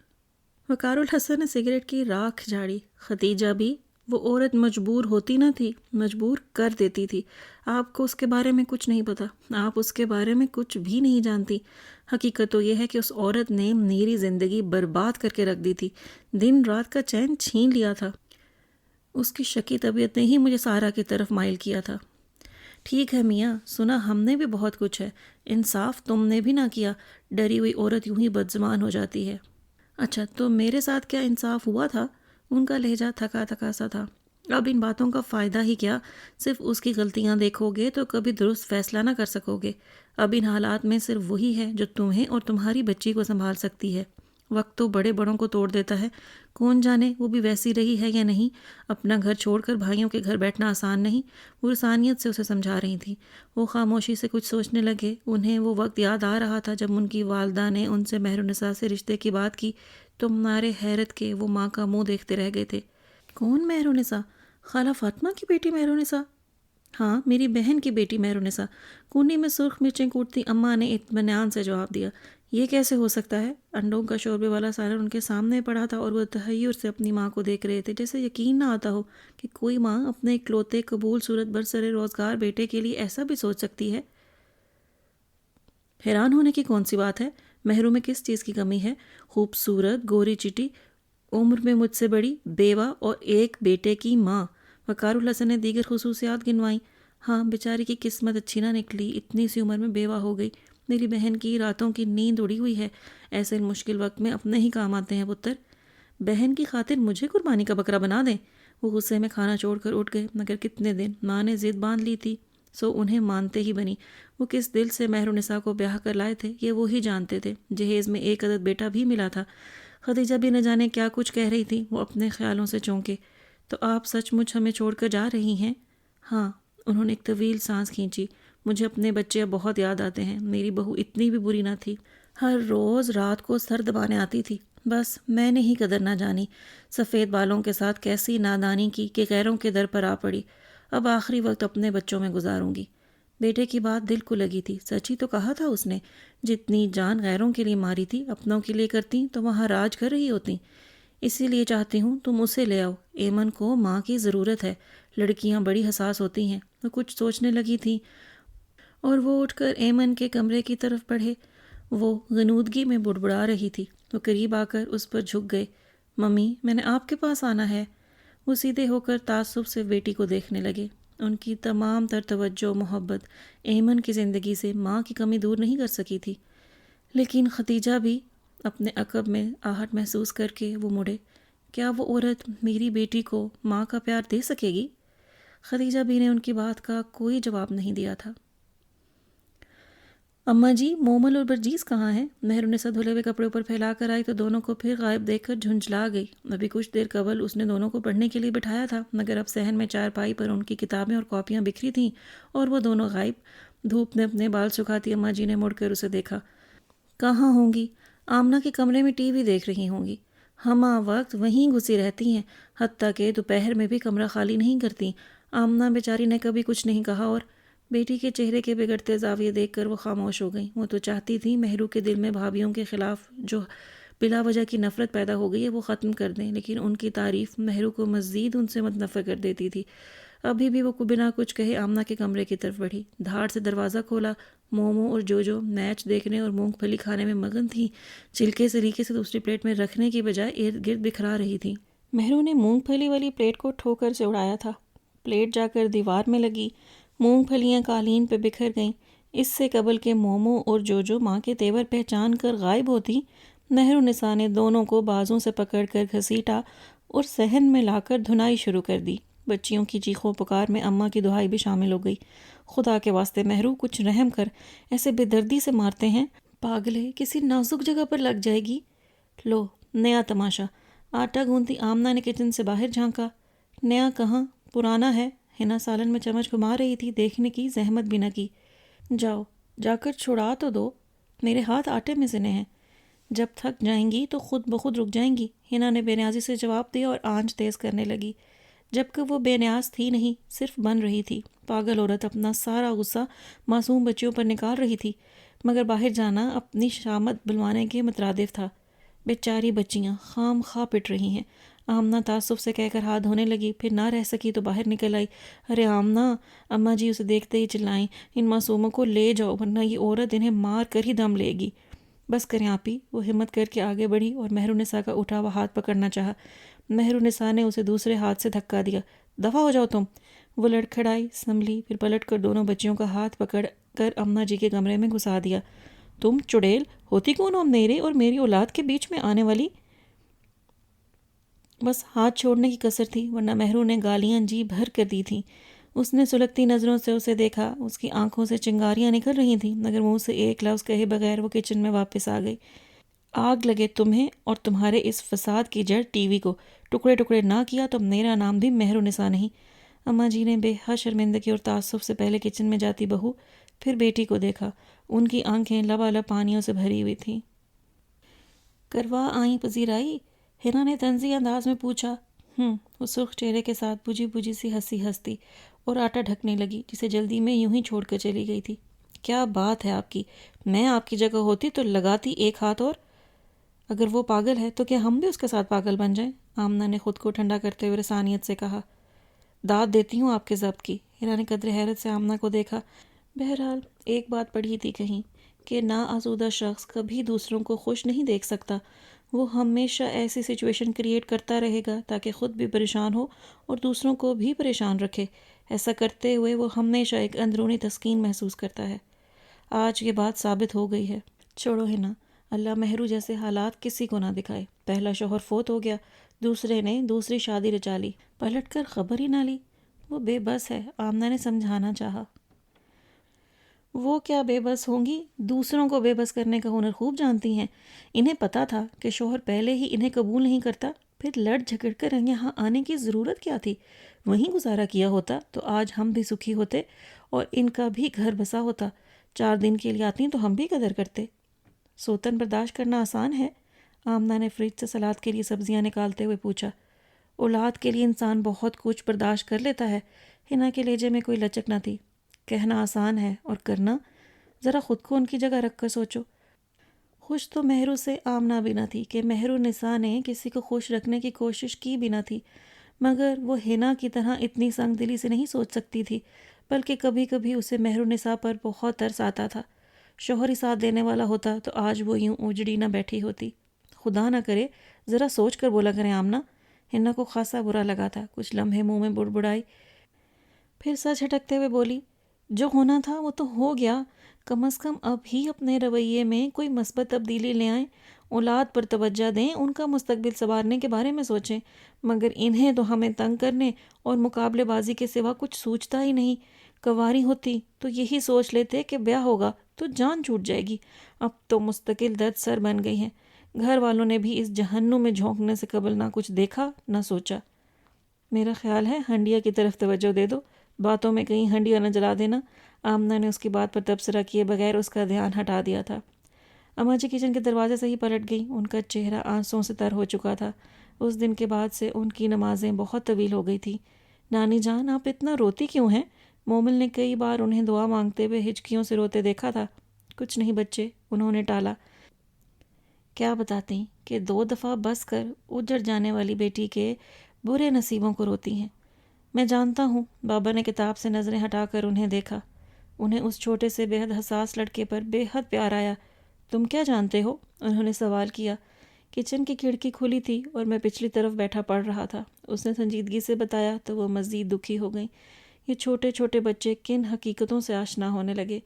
وقار الحسن نے سگریٹ کی راکھ جھاڑی۔ ختیجہ بھی، وہ عورت مجبور ہوتی نہ تھی، مجبور کر دیتی تھی۔ آپ کو اس کے بارے میں کچھ نہیں پتا، آپ اس کے بارے میں کچھ بھی نہیں جانتی۔ حقیقت تو یہ ہے کہ اس عورت نے میری زندگی برباد کر کے رکھ دی تھی، دن رات کا چین چھین لیا تھا۔ اس کی شکی طبیعت نے ہی مجھے سارا کی طرف مائل کیا تھا۔ ٹھیک ہے میاں، سنا ہم نے بھی بہت کچھ ہے، انصاف تم نے بھی نہ کیا، ڈری ہوئی عورت یوں ہی بدزبان ہو جاتی ہے۔ اچھا تو میرے ساتھ کیا انصاف ہوا تھا؟ ان کا لہجہ تھکا تھکا سا تھا۔ اب ان باتوں کا فائدہ ہی کیا؟ صرف اس کی غلطیاں دیکھو گے تو کبھی درست فیصلہ نہ کر سکو گے۔ اب ان حالات میں صرف وہی ہے جو تمہیں اور تمہاری بچی کو سنبھال سکتی ہے۔ وقت تو بڑے بڑوں کو توڑ دیتا ہے، کون جانے وہ بھی ویسی رہی ہے یا نہیں۔ اپنا گھر چھوڑ کر بھائیوں کے گھر بیٹھنا آسان نہیں۔ وہ رسانیت سے اسے سمجھا رہی تھی۔ وہ خاموشی سے کچھ سوچنے لگے۔ انہیں وہ وقت یاد آ رہا تھا جب ان کی والدہ نے ان سے مہرالنساء سے رشتے کی بات کی تو مارے حیرت کے وہ ماں کا منہ دیکھتے رہ گئے تھے۔ کون مہرالنساء؟ خالہ فاطمہ کی بیٹی مہرالنساء؟ ہاں، میری بہن کی بیٹی مہرالنساء۔ کونی میں سرخ مرچیں کوٹتی اماں نے اطمینان سے جواب دیا۔ یہ کیسے ہو سکتا ہے؟ انڈوں کا شوربے والا سالن ان کے سامنے پڑا تھا اور وہ تحیر سے اپنی ماں کو دیکھ رہے تھے، جیسے یقین نہ آتا ہو کہ کوئی ماں اپنے اکلوتے قبول صورت برسر روزگار بیٹے کے لیے ایسا بھی سوچ سکتی ہے۔ حیران ہونے کی کون سی بات ہے؟ مہرو میں کس چیز کی کمی ہے؟ خوبصورت، گوری چٹی، عمر میں مجھ سے بڑی، بیوہ اور ایک بیٹے کی ماں۔ وقار الحسن نے دیگر خصوصیات گنوائیں۔ ہاں، بیچاری کی قسمت اچھی نہ نکلی، اتنی سی عمر میں بیوہ ہو گئی۔ میری بہن کی راتوں کی نیند اڑی ہوئی ہے، ایسے مشکل وقت میں اپنے ہی کام آتے ہیں پتر۔ بہن کی خاطر مجھے قربانی کا بکرا بنا دیں؟ وہ غصے میں کھانا چھوڑ کر اٹھ گئے، مگر کتنے دن ماں نے ضد باندھ لی تھی سو انہیں مانتے ہی بنی۔ وہ کس دل سے مہر النساء کو بیاہ کر لائے تھے یہ وہی جانتے تھے۔ جہیز میں ایک عدد بیٹا بھی ملا تھا۔ خدیجہ بھی نہ جانے کیا کچھ کہہ رہی تھی، وہ اپنے خیالوں سے چونکے۔ تو آپ سچ مچ ہمیں چھوڑ کر جا رہی ہیں؟ ہاں، انہوں نے ایک طویل سانس کھینچی۔ مجھے اپنے بچے اب بہت یاد آتے ہیں۔ میری بہو اتنی بھی بری نہ تھی، ہر روز رات کو سر دبانے آتی تھی، بس میں نے ہی قدر نہ جانی۔ سفید بالوں کے ساتھ کیسی نادانی کی کہ غیروں کے در پر آ پڑی۔ اب آخری وقت اپنے بچوں میں گزاروں گی۔ بیٹے کی بات دل کو لگی تھی، سچ ہی تو کہا تھا اس نے۔ جتنی جان غیروں کے لیے ماری تھی، اپنوں کے لیے کرتی تو وہاں راج کر رہی ہوتی۔ اسی لیے چاہتی ہوں تم اسے لے آؤ، ایمن کو ماں کی ضرورت ہے۔ لڑکیاں بڑی حساس ہوتی ہیں۔ وہ کچھ سوچنے لگی تھی اور وہ اٹھ کر ایمن کے کمرے کی طرف بڑھے۔ وہ غنودگی میں بڑبڑا رہی تھی۔ وہ قریب آ کر اس پر جھک گئے۔ ممی، میں نے آپ کے پاس آنا ہے۔ وہ سیدھے ہو کر تعصب سے بیٹی کو دیکھنے لگے۔ ان کی تمام تر توجہ و محبت ایمن کی زندگی سے ماں کی کمی دور نہیں کر سکی تھی۔ لیکن خدیجہ بھی اپنے عقب میں آہٹ محسوس کر کے وہ مڑے۔ کیا وہ عورت میری بیٹی کو ماں کا پیار دے سکے گی؟ خدیجہ بھی نے ان کی بات کا کوئی جواب نہیں دیا تھا۔ اماں جی، مومل اور برجیز کہاں ہیں؟ مہر النساء دھلے ہوئے کپڑے اوپر پھیلا کر آئی تو دونوں کو پھر غائب دیکھ کر جھنجھلا گئی۔ ابھی کچھ دیر قبل اس نے دونوں کو پڑھنے کے لیے بٹھایا تھا، مگر اب صحن میں چارپائی پر ان کی کتابیں اور کاپیاں بکھری تھیں اور وہ دونوں غائب۔ دھوپ نے اپنے بال سکھاتی اماں جی نے مڑ کر اسے دیکھا۔ کہاں ہوں گی؟ آمنہ کے کمرے میں ٹی وی دیکھ رہی ہوں گی۔ ہمہ وقت وہیں گھسی رہتی ہیں، حتیٰ کہ دوپہر میں بھی کمرہ خالی نہیں کرتی۔ آمنہ بیچاری نے کبھی کچھ نہیں کہا اور بیٹی کے چہرے کے بگڑتے زاویے دیکھ کر وہ خاموش ہو گئیں۔ وہ تو چاہتی تھی مہرو کے دل میں بھابھیوں کے خلاف جو بلا وجہ کی نفرت پیدا ہو گئی ہے وہ ختم کر دیں، لیکن ان کی تعریف مہرو کو مزید ان سے متنفر کر دیتی تھی۔ ابھی بھی وہ بنا کچھ کہے آمنہ کے کمرے کی طرف بڑھی، دھاڑ سے دروازہ کھولا۔ مومو اور جو میچ دیکھنے اور مونگ پھلی کھانے میں مگن تھی، چھلکے سلیقے سے دوسری پلیٹ میں رکھنے کی بجائے ارد گرد بکھرا رہی تھی۔ مہرو نے مونگ پھلی والی پلیٹ کو ٹھوکر سے اڑایا تھا، پلیٹ جا کر دیوار میں لگی، مونگ پھلیاں قالین پہ بکھر گئیں۔ اس سے قبل کہ مومو اور جو ماں کے تیور پہچان کر غائب ہوتی، مہر النساء نے دونوں کو بازوں سے پکڑ کر گھسیٹا اور صحن میں لا کر دھنائی شروع کر دی۔ بچیوں کی چیخوں پکار میں اماں کی دہائی بھی شامل ہو گئی۔ خدا کے واسطے مہرو، کچھ رحم کر، ایسے بے دردی سے مارتے ہیں، پاگل ہے، کسی نازک جگہ پر لگ جائے گی۔ لو، نیا تماشا۔ آٹا گوندتی آمنہ نے کچن سے باہر جھانکا۔ نیا کہاں، پرانا ہے۔ ہنا سالن میں چمچ گھما رہی تھی، دیکھنے کی زحمت بھی نہ کی۔ جاؤ، جا کر چھڑا تو دو، میرے ہاتھ آٹے میں سنے ہیں۔ جب تھک جائیں گی تو خود بخود رک جائیں گی، ہنا نے بے نیازی سے جواب دیا اور آنچ تیز کرنے لگی، جبکہ وہ بے نیاز تھی نہیں، صرف بن رہی تھی۔ پاگل عورت اپنا سارا غصہ معصوم بچیوں پر نکال رہی تھی، مگر باہر جانا اپنی شامت بلوانے کے مترادف تھا۔ بیچاری بچیاں خام خواہ پٹ رہی ہیں۔ آمنہ تعصب سے کہہ کر ہاتھ دھونے لگی، پھر نہ رہ سکی تو باہر نکل آئی۔ ارے آمنہ! اماں جی اسے دیکھتے ہی چلائیں، ان معصوموں کو لے جاؤ ورنہ یہ عورت انہیں مار کر ہی دم لے گی۔ بس کریں آپی، وہ ہمت کر کے آگے بڑھی اور مہر النساء کا اٹھا ہوا ہاتھ پکڑنا چاہا۔ مہر النساء نے اسے دوسرے ہاتھ سے دھکا دیا۔ دفع ہو جاؤ تم۔ وہ لڑکھڑائی، سنبھلی، پھر پلٹ کر دونوں بچیوں کا ہاتھ پکڑ کر اماں جی کے کمرے میں گھسا دیا۔ تم چڑیل ہوتی کون ہو میرے اور میری اولاد کے بیچ میں آنے والی؟ بس ہاتھ چھوڑنے کی کسر تھی، ورنہ مہرو نے گالیاں جی بھر کر دی تھیں۔ اس نے سلگتی نظروں سے اسے دیکھا، اس کی آنکھوں سے چنگاریاں نکل رہی تھیں، مگر منہ سے ایک لفظ کہے بغیر وہ کچن میں واپس آ گئی۔ آگ لگے تمہیں اور تمہارے اس فساد کی جڑ ٹی وی کو، ٹکڑے ٹکڑے نہ کیا تو میرا نام بھی مہر النساء نہیں۔ اماں جی نے بے حد شرمندگی اور تعصب سے پہلے کچن میں جاتی بہو، پھر بیٹی کو دیکھا۔ ان کی آنکھیں لبالب پانیوں سے بھری ہوئی تھیں۔ کروا آئیں پذیرائی؟ ہنا نے طنزی انداز میں پوچھا۔ وہ سرخ چہرے کے ساتھ بجھی بجھی سی ہنسی ہنستی اور آٹا ڈھکنے لگی، جسے جلدی میں یوں ہی چھوڑ کر چلی گئی تھی۔ کیا بات ہے آپ کی، میں آپ کی جگہ ہوتی تو لگاتی ایک ہاتھ اور۔ اگر وہ پاگل ہے تو کیا ہم بھی اس کے ساتھ پاگل بن جائیں؟ آمنہ نے خود کو ٹھنڈا کرتے ہوئے رسانیت سے کہا۔ داد دیتی ہوں آپ کے ضبط کی۔ ہنا نے قدر حیرت سے آمنہ کو دیکھا۔ بہرحال ایک بات پڑھی تھی کہیں کہ ناآسودہ شخص کبھی دوسروں کو خوش نہیں دیکھ سکتا، وہ ہمیشہ ایسی سچویشن کریٹ کرتا رہے گا تاکہ خود بھی پریشان ہو اور دوسروں کو بھی پریشان رکھے۔ ایسا کرتے ہوئے وہ ہمیشہ ایک اندرونی تسکین محسوس کرتا ہے۔ آج یہ بات ثابت ہو گئی ہے۔ چھوڑو ہنا، اللہ مہرو جیسے حالات کسی کو نہ دکھائے۔ پہلا شوہر فوت ہو گیا، دوسرے نے دوسری شادی رچا لی، پلٹ کر خبر ہی نہ لی۔ وہ بے بس ہے، آمنہ نے سمجھانا چاہا۔ وہ کیا بے بس ہوں گی، دوسروں کو بے بس کرنے کا ہنر خوب جانتی ہیں۔ انہیں پتہ تھا کہ شوہر پہلے ہی انہیں قبول نہیں کرتا، پھر لڑ جھگڑ کر یہاں آنے کی ضرورت کیا تھی؟ وہیں گزارا کیا ہوتا تو آج ہم بھی سکھی ہوتے اور ان کا بھی گھر بسا ہوتا۔ 4 دن کے لیے آتی تو ہم بھی قدر کرتے۔ سوتن برداشت کرنا آسان ہے؟ آمنہ نے فریج سے سلاد کے لیے سبزیاں نکالتے ہوئے پوچھا۔ اولاد کے لیے انسان بہت کچھ برداشت کر لیتا ہے۔ ہنا کے لہجے میں کوئی لچک نہ تھی۔ کہنا آسان ہے اور کرنا، ذرا خود کو ان کی جگہ رکھ کر سوچو۔ خوش تو مہرو سے آمنہ بھی نہ تھی کہ مہرو نساء نے کسی کو خوش رکھنے کی کوشش کی بھی نہ تھی، مگر وہ ہنا کی طرح اتنی سنگ دلی سے نہیں سوچ سکتی تھی، بلکہ کبھی کبھی اسے مہرو نساء پر بہت ترس آتا تھا۔ شوہر ہی ساتھ دینے والا ہوتا تو آج وہ یوں اجڑی نہ بیٹھی ہوتی۔ خدا نہ کرے، ذرا سوچ کر بولا کریں آمنہ۔ ہنا کو خاصا برا لگا تھا، کچھ لمحے منہ میں بڑبڑائی، پھر سر جھٹکتے ہوئے بولی، جو ہونا تھا وہ تو ہو گیا، کم از کم اب ہی اپنے رویے میں کوئی مثبت تبدیلی لے آئیں، اولاد پر توجہ دیں، ان کا مستقبل سنوارنے کے بارے میں سوچیں، مگر انہیں تو ہمیں تنگ کرنے اور مقابلے بازی کے سوا کچھ سوچتا ہی نہیں۔ کنواری ہوتی تو یہی سوچ لیتے کہ بیاہ ہوگا تو جان چھوٹ جائے گی، اب تو مستقل درد سر بن گئی ہیں۔ گھر والوں نے بھی اس جہنم میں جھونکنے سے قبل نہ کچھ دیکھا نہ سوچا۔ میرا خیال ہے ہنڈیا کی طرف توجہ دے دو، باتوں میں کہیں ہنڈیا نہ جلا دینا۔ آمنہ نے اس کی بات پر تبصرہ کیے بغیر اس کا دھیان ہٹا دیا تھا۔ اماں جی کچن کے دروازے سے ہی پلٹ گئیں، ان کا چہرہ آنسوؤں سے تر ہو چکا تھا۔ اس دن کے بعد سے ان کی نمازیں بہت طویل ہو گئی تھیں۔ نانی جان، آپ اتنا روتی کیوں ہیں؟ مومل نے کئی بار انہیں دعا مانگتے ہوئے ہچکیوں سے روتے دیکھا تھا۔ کچھ نہیں بچے، انہوں نے ٹالا۔ کیا بتاتی کہ 2 دفعہ بس کر اجڑ جانے والی بیٹی کے برے نصیبوں کو روتی ہیں۔ میں جانتا ہوں۔ بابا نے کتاب سے نظریں ہٹا کر انہیں دیکھا۔ انہیں اس چھوٹے سے بے حد حساس لڑکے پر بے حد پیار آیا۔ تم کیا جانتے ہو؟ انہوں نے سوال کیا۔ کچن کی کھڑکی کھلی تھی اور میں پچھلی طرف بیٹھا پڑھ رہا تھا۔ اس نے سنجیدگی سے بتایا تو وہ مزید دکھی ہو گئیں۔ یہ چھوٹے چھوٹے بچے کن حقیقتوں سے آشنا ہونے لگے۔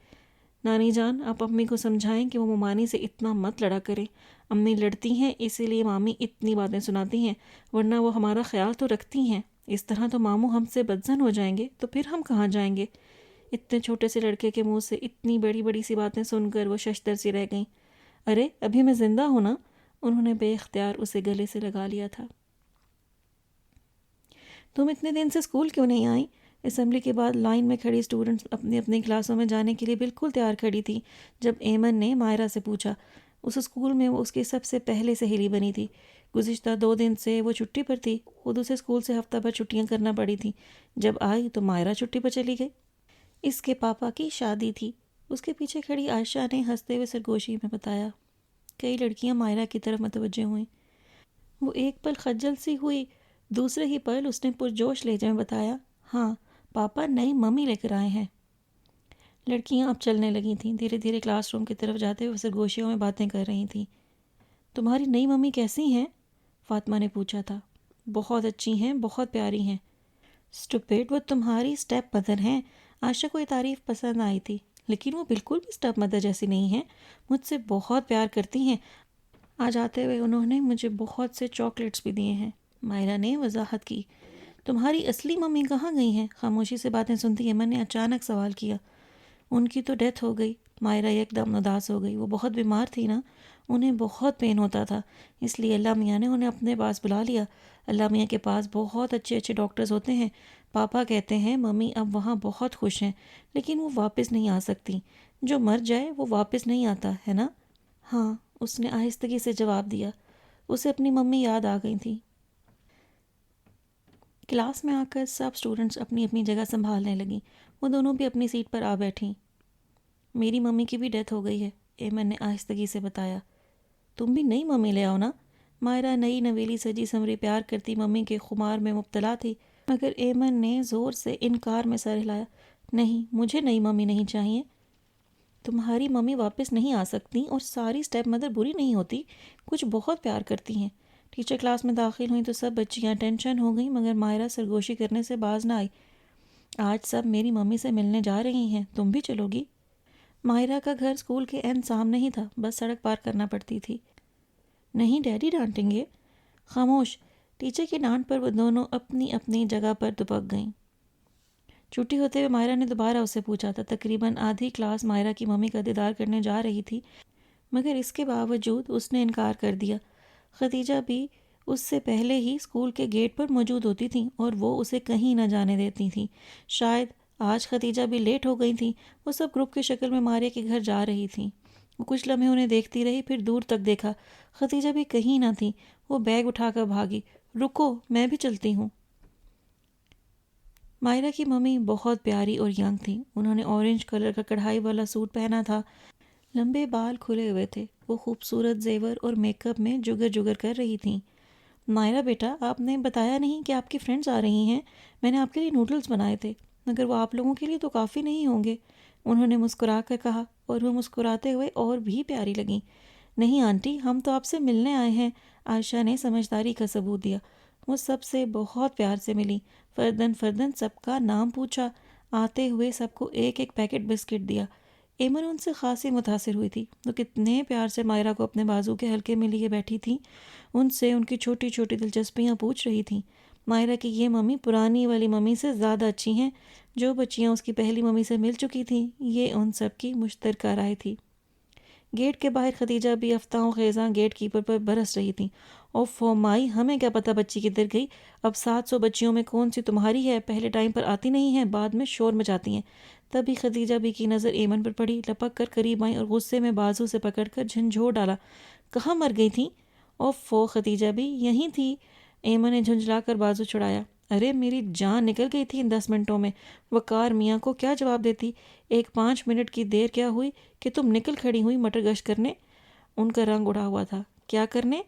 نانی جان، آپ امی کو سمجھائیں کہ وہ ممانی سے اتنا مت لڑا کریں۔ امی لڑتی ہیں اسی لیے مامی اتنی باتیں سناتی ہیں، ورنہ وہ ہمارا خیال تو رکھتی ہیں۔ اس طرح تو ماموں ہم سے بدظن ہو جائیں گے تو پھر ہم کہاں جائیں گے؟ اتنے چھوٹے سے لڑکے کے منہ سے اتنی بڑی بڑی سی باتیں سن کر وہ ششدر سی رہ گئیں۔ ارے ابھی میں زندہ ہوں نا؟ انہوں نے بے اختیار اسے گلے سے لگا لیا تھا۔ تم اتنے دن سے اسکول کیوں نہیں آئیں؟ اسمبلی کے بعد لائن میں کھڑی اسٹوڈنٹس اپنی اپنی کلاسوں میں جانے کے لیے بالکل تیار کھڑی تھی جب ایمن نے مائرہ سے پوچھا۔ اس اسکول میں وہ اس کی سب سے پہلے سہیلی بنی تھی۔ گزشتہ 2 دن سے وہ چھٹی پر تھی، خود اسے اسکول سے ہفتہ بھر چھٹیاں کرنا پڑی تھیں۔ جب آئی تو مائرہ چھٹی پر چلی گئی۔ اس کے پاپا کی شادی تھی، اس کے پیچھے کھڑی عائشہ نے ہنستے ہوئے سرگوشی میں بتایا۔ کئی لڑکیاں مائرہ کی طرف متوجہ ہوئیں۔ وہ ایک پل خجل سی ہوئی، دوسرے ہی پل اس نے پرجوش لہجے میں بتایا، ہاں پاپا نئی ممی لے کر آئے ہیں۔ لڑکیاں اب چلنے لگی تھیں، دھیرے دھیرے کلاس روم کی طرف جاتے ہوئے سرگوشیوں میں باتیں کر رہی تھیں۔ تمہاری نئی ممی کیسی ہیں؟ فاطمہ نے پوچھا تھا۔ بہت اچھی ہیں، بہت پیاری ہیں۔ اسٹوپڈ، وہ تمہاری اسٹیپ مدر ہیں۔ عائشہ کو یہ تعریف پسند آئی تھی، لیکن وہ بالکل بھی اسٹیپ مدر جیسی نہیں ہیں، مجھ سے بہت پیار کرتی ہیں۔ آج آتے ہوئے انہوں نے مجھے بہت سے چاکلیٹس بھی دیے ہیں۔ مائرہ نے وضاحت کی۔ تمہاری اصلی ممی کہاں گئی ہیں؟ خاموشی سے باتیں سنتی ایمن نے اچانک سوال کیا۔ ان کی تو ڈیتھ ہو گئی۔ مائرہ ایک دم اداس ہو گئی۔ وہ بہت بیمار تھی نا، انہیں بہت پین ہوتا تھا، اس لیے اللہ میاں نے انہیں اپنے پاس بلا لیا۔ اللہ میاں کے پاس بہت اچھے اچھے ڈاکٹرز ہوتے ہیں۔ پاپا کہتے ہیں ممی اب وہاں بہت خوش ہیں، لیکن وہ واپس نہیں آ سکتی۔ جو مر جائے وہ واپس نہیں آتا ہے نا؟ ہاں، اس نے آہستگی سے جواب دیا۔ اسے اپنی ممی یاد آ گئی تھی۔ کلاس میں آ کر سب اسٹوڈنٹس اپنی اپنی جگہ سنبھالنے لگیں۔ وہ دونوں بھی اپنی سیٹ پر آ بیٹھیں۔ میری ممی کی بھی ڈیتھ ہو گئی ہے، ایمن نے آہستگی سے بتایا۔ تم بھی نئی ممی لے آؤ نا۔ مائرہ نئی نویلی سجی سمری پیار کرتی ممی کے خمار میں مبتلا تھی، مگر ایمن نے زور سے انکار میں سر ہلایا۔ نہیں، مجھے نئی ممی نہیں چاہیے۔ تمہاری ممی واپس نہیں آ سکتی، اور ساری اسٹیپ مدر بری نہیں ہوتی، کچھ بہت پیار کرتی ہیں۔ ٹیچر کلاس میں داخل ہوئیں تو سب بچیاں ٹینشن ہو گئیں، مگر مائرہ سرگوشی کرنے سے باز نہ آئی۔ آج سب میری ممی سے ملنے جا رہی ہیں، تم بھی چلو گی؟ مائرہ کا گھر اسکول کے عین سامنے ہی تھا، بس سڑک پار کرنا پڑتی تھی۔ نہیں، ڈیڈی ڈانٹیں گے۔ خاموش۔ ٹیچر کی ڈانٹ پر وہ دونوں اپنی اپنی جگہ پر دبک گئیں۔ چھٹی ہوتے ہوئے مائرہ نے دوبارہ اس سے پوچھا تھا۔ تقریباً آدھی کلاس مائرہ کی ممی کا دیدار کرنے جا رہی تھی، مگر اس کے باوجود اس نے انکار کر دیا۔ ختیجہ بھی اس سے پہلے ہی اسکول کے گیٹ پر موجود ہوتی تھیں، اور وہ اسے کہیں نہ جانے دیتی تھیں۔ شاید آج ختیجہ بھی لیٹ ہو گئی تھیں۔ وہ سب گروپ کی شکل میں ماریہ کے گھر جا رہی تھیں۔ وہ کچھ لمحے انہیں دیکھتی رہی، پھر دور تک دیکھا، ختیجہ بھی کہیں نہ تھی۔ وہ بیگ اٹھا کر بھاگی۔ رکو، میں بھی چلتی ہوں۔ مائرہ کی ممی بہت پیاری اور ینگ تھیں۔ انہوں نے اورنج کلر کا کڑھائی والا سوٹ پہنا تھا، لمبے بال کھلے ہوئے تھے۔ وہ خوبصورت زیور اور میک اپ میں جگر جگر کر رہی تھیں۔ مائرہ بیٹا، آپ نے بتایا نہیں کہ آپ کی فرینڈز آ رہی ہیں۔ میں نے آپ کے لیے نوڈلز بنائے تھے، مگر وہ آپ لوگوں کے لیے تو کافی نہیں ہوں گے، انہوں نے مسکرا کر کہا، اور وہ مسکراتے ہوئے اور بھی پیاری لگیں۔ نہیں آنٹی، ہم تو آپ سے ملنے آئے ہیں، عائشہ نے سمجھداری کا ثبوت دیا۔ وہ سب سے بہت پیار سے ملی، فردن فردن سب کا نام پوچھا، آتے ہوئے سب کو ایک ایک پیکٹ بسکٹ دیا۔ ایمن ان سے خاصی متاثر ہوئی تھی۔ وہ کتنے پیار سے مائرہ کو اپنے بازو کے حلقے میں لیے بیٹھی تھیں، ان سے ان کی چھوٹی چھوٹی دلچسپیاں پوچھ رہی تھیں۔ مائرہ کی یہ ممی پرانی والی ممی سے زیادہ اچھی ہیں۔ جو بچیاں اس کی پہلی ممی سے مل چکی تھیں، یہ ان سب کی مشترکہ رائے تھی۔ گیٹ کے باہر ختیجہ بھی افتاؤں خیزاں گیٹ کیپر پر برس رہی تھیں۔ اوفو مائی، ہمیں کیا پتہ بچی کدھر گئی؟ اب 700 بچیوں میں کون سی تمہاری ہے؟ پہلے ٹائم پر آتی نہیں ہیں، بعد میں شور مچاتی ہیں۔ تبھی ختیجہ بھی کی نظر ایمن پر پڑی، لپک کر قریب آئیں اور غصے میں بازو سے پکڑ کر جھنجھوڑ ڈالا۔ کہاں مر گئی تھیں؟ اوفو، ختیجہ بھی یہیں تھی۔ ایمن نے جھنجھلا کر بازو چھڑایا۔ ارے میری جان نکل گئی تھی ان 10 منٹوں میں۔ وقار میاں کو کیا جواب دیتی؟ ایک 5 منٹ کی دیر کیا ہوئی کہ تم نکل کھڑی ہوئی مٹر گشت کرنے؟ ان کا رنگ اڑا ہوا تھا۔ کیا کرنے؟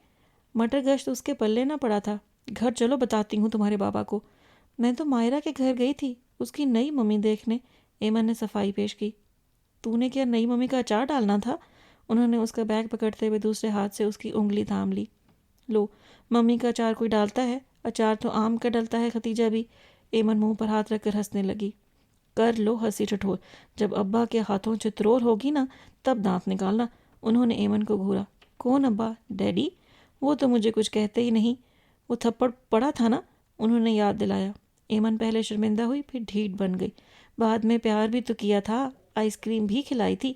مٹر گشت اس کے پلے نہ پڑا تھا۔ گھر چلو، بتاتی ہوں تمہارے بابا کو۔ میں تو مائرہ کے گھر گئی تھی، اس کی نئی ممی دیکھنے، ایمن نے صفائی پیش کی۔ تو نے کیا نئی ممی کا اچار ڈالنا تھا؟ انہوں نے اس کا بیگ پکڑتے ہوئے دوسرے ہاتھ سے اس کی انگلی تھام لی۔ لو، ممی کا اچار کوئی ڈالتا ہے؟ اچار تو آم کا ڈلتا ہے ختیجہ بھی۔ ایمن منہ پر ہاتھ رکھ کر ہنسنے لگی۔ کر لو ہنسی ٹھٹول، جب ابا کے ہاتھوں چترول ہوگی نا تب دانت نکالنا۔ انہوں نے ایمن کو گھورا۔ کون ابا؟ ڈیڈی؟ وہ تو مجھے کچھ کہتے ہی نہیں۔ وہ تھپڑ پڑا تھا نا، انہوں نے یاد دلایا۔ ایمن پہلے شرمندہ ہوئی، پھر ڈھیٹ بن گئی۔ بعد میں پیار بھی تو کیا تھا، آئس کریم بھی کھلائی تھی۔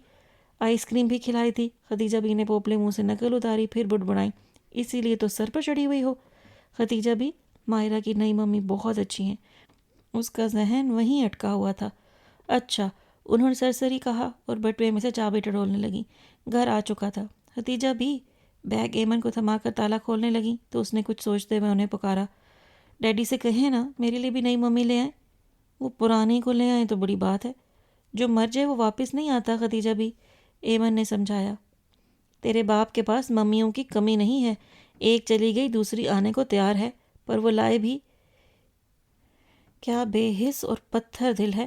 آئس کریم بھی کھلائی تھی، ختیجہ بھی نے پوپلے منہ سے نقل اتاری، پھر بڑبڑائیں۔ اسی لیے تو سر پر چڑھی ہوئی ہو۔ ختیجہ بھی، مائرہ کی نئی ممی بہت اچھی ہیں۔ اس کا ذہن وہیں اٹکا ہوا تھا۔ اچھا، انہوں نے سرسری کہا اور بٹوے میں سے چابی ٹٹولنے لگیں۔ گھر آ چکا تھا۔ ختیجہ بھی بیگ ایمن کو تھما کر تالا کھولنے لگیں تو اس نے کچھ سوچتے ہوئے انہیں پکارا۔ ڈیڈی سے کہیں نا میرے لیے بھی نئی ممی لے آئیں۔ وہ پرانی کو لے آئیں تو بڑی بات ہے، جو مر جائے وہ واپس نہیں آتا ختیجہ بھی، ایمن نے سمجھایا۔ تیرے باپ کے پاس ممیوں کی کمی نہیں ہے، ایک چلی گئی دوسری آنے کو تیار ہے، پر وہ لائے بھی۔ کیا بے حس اور پتھر دل ہے،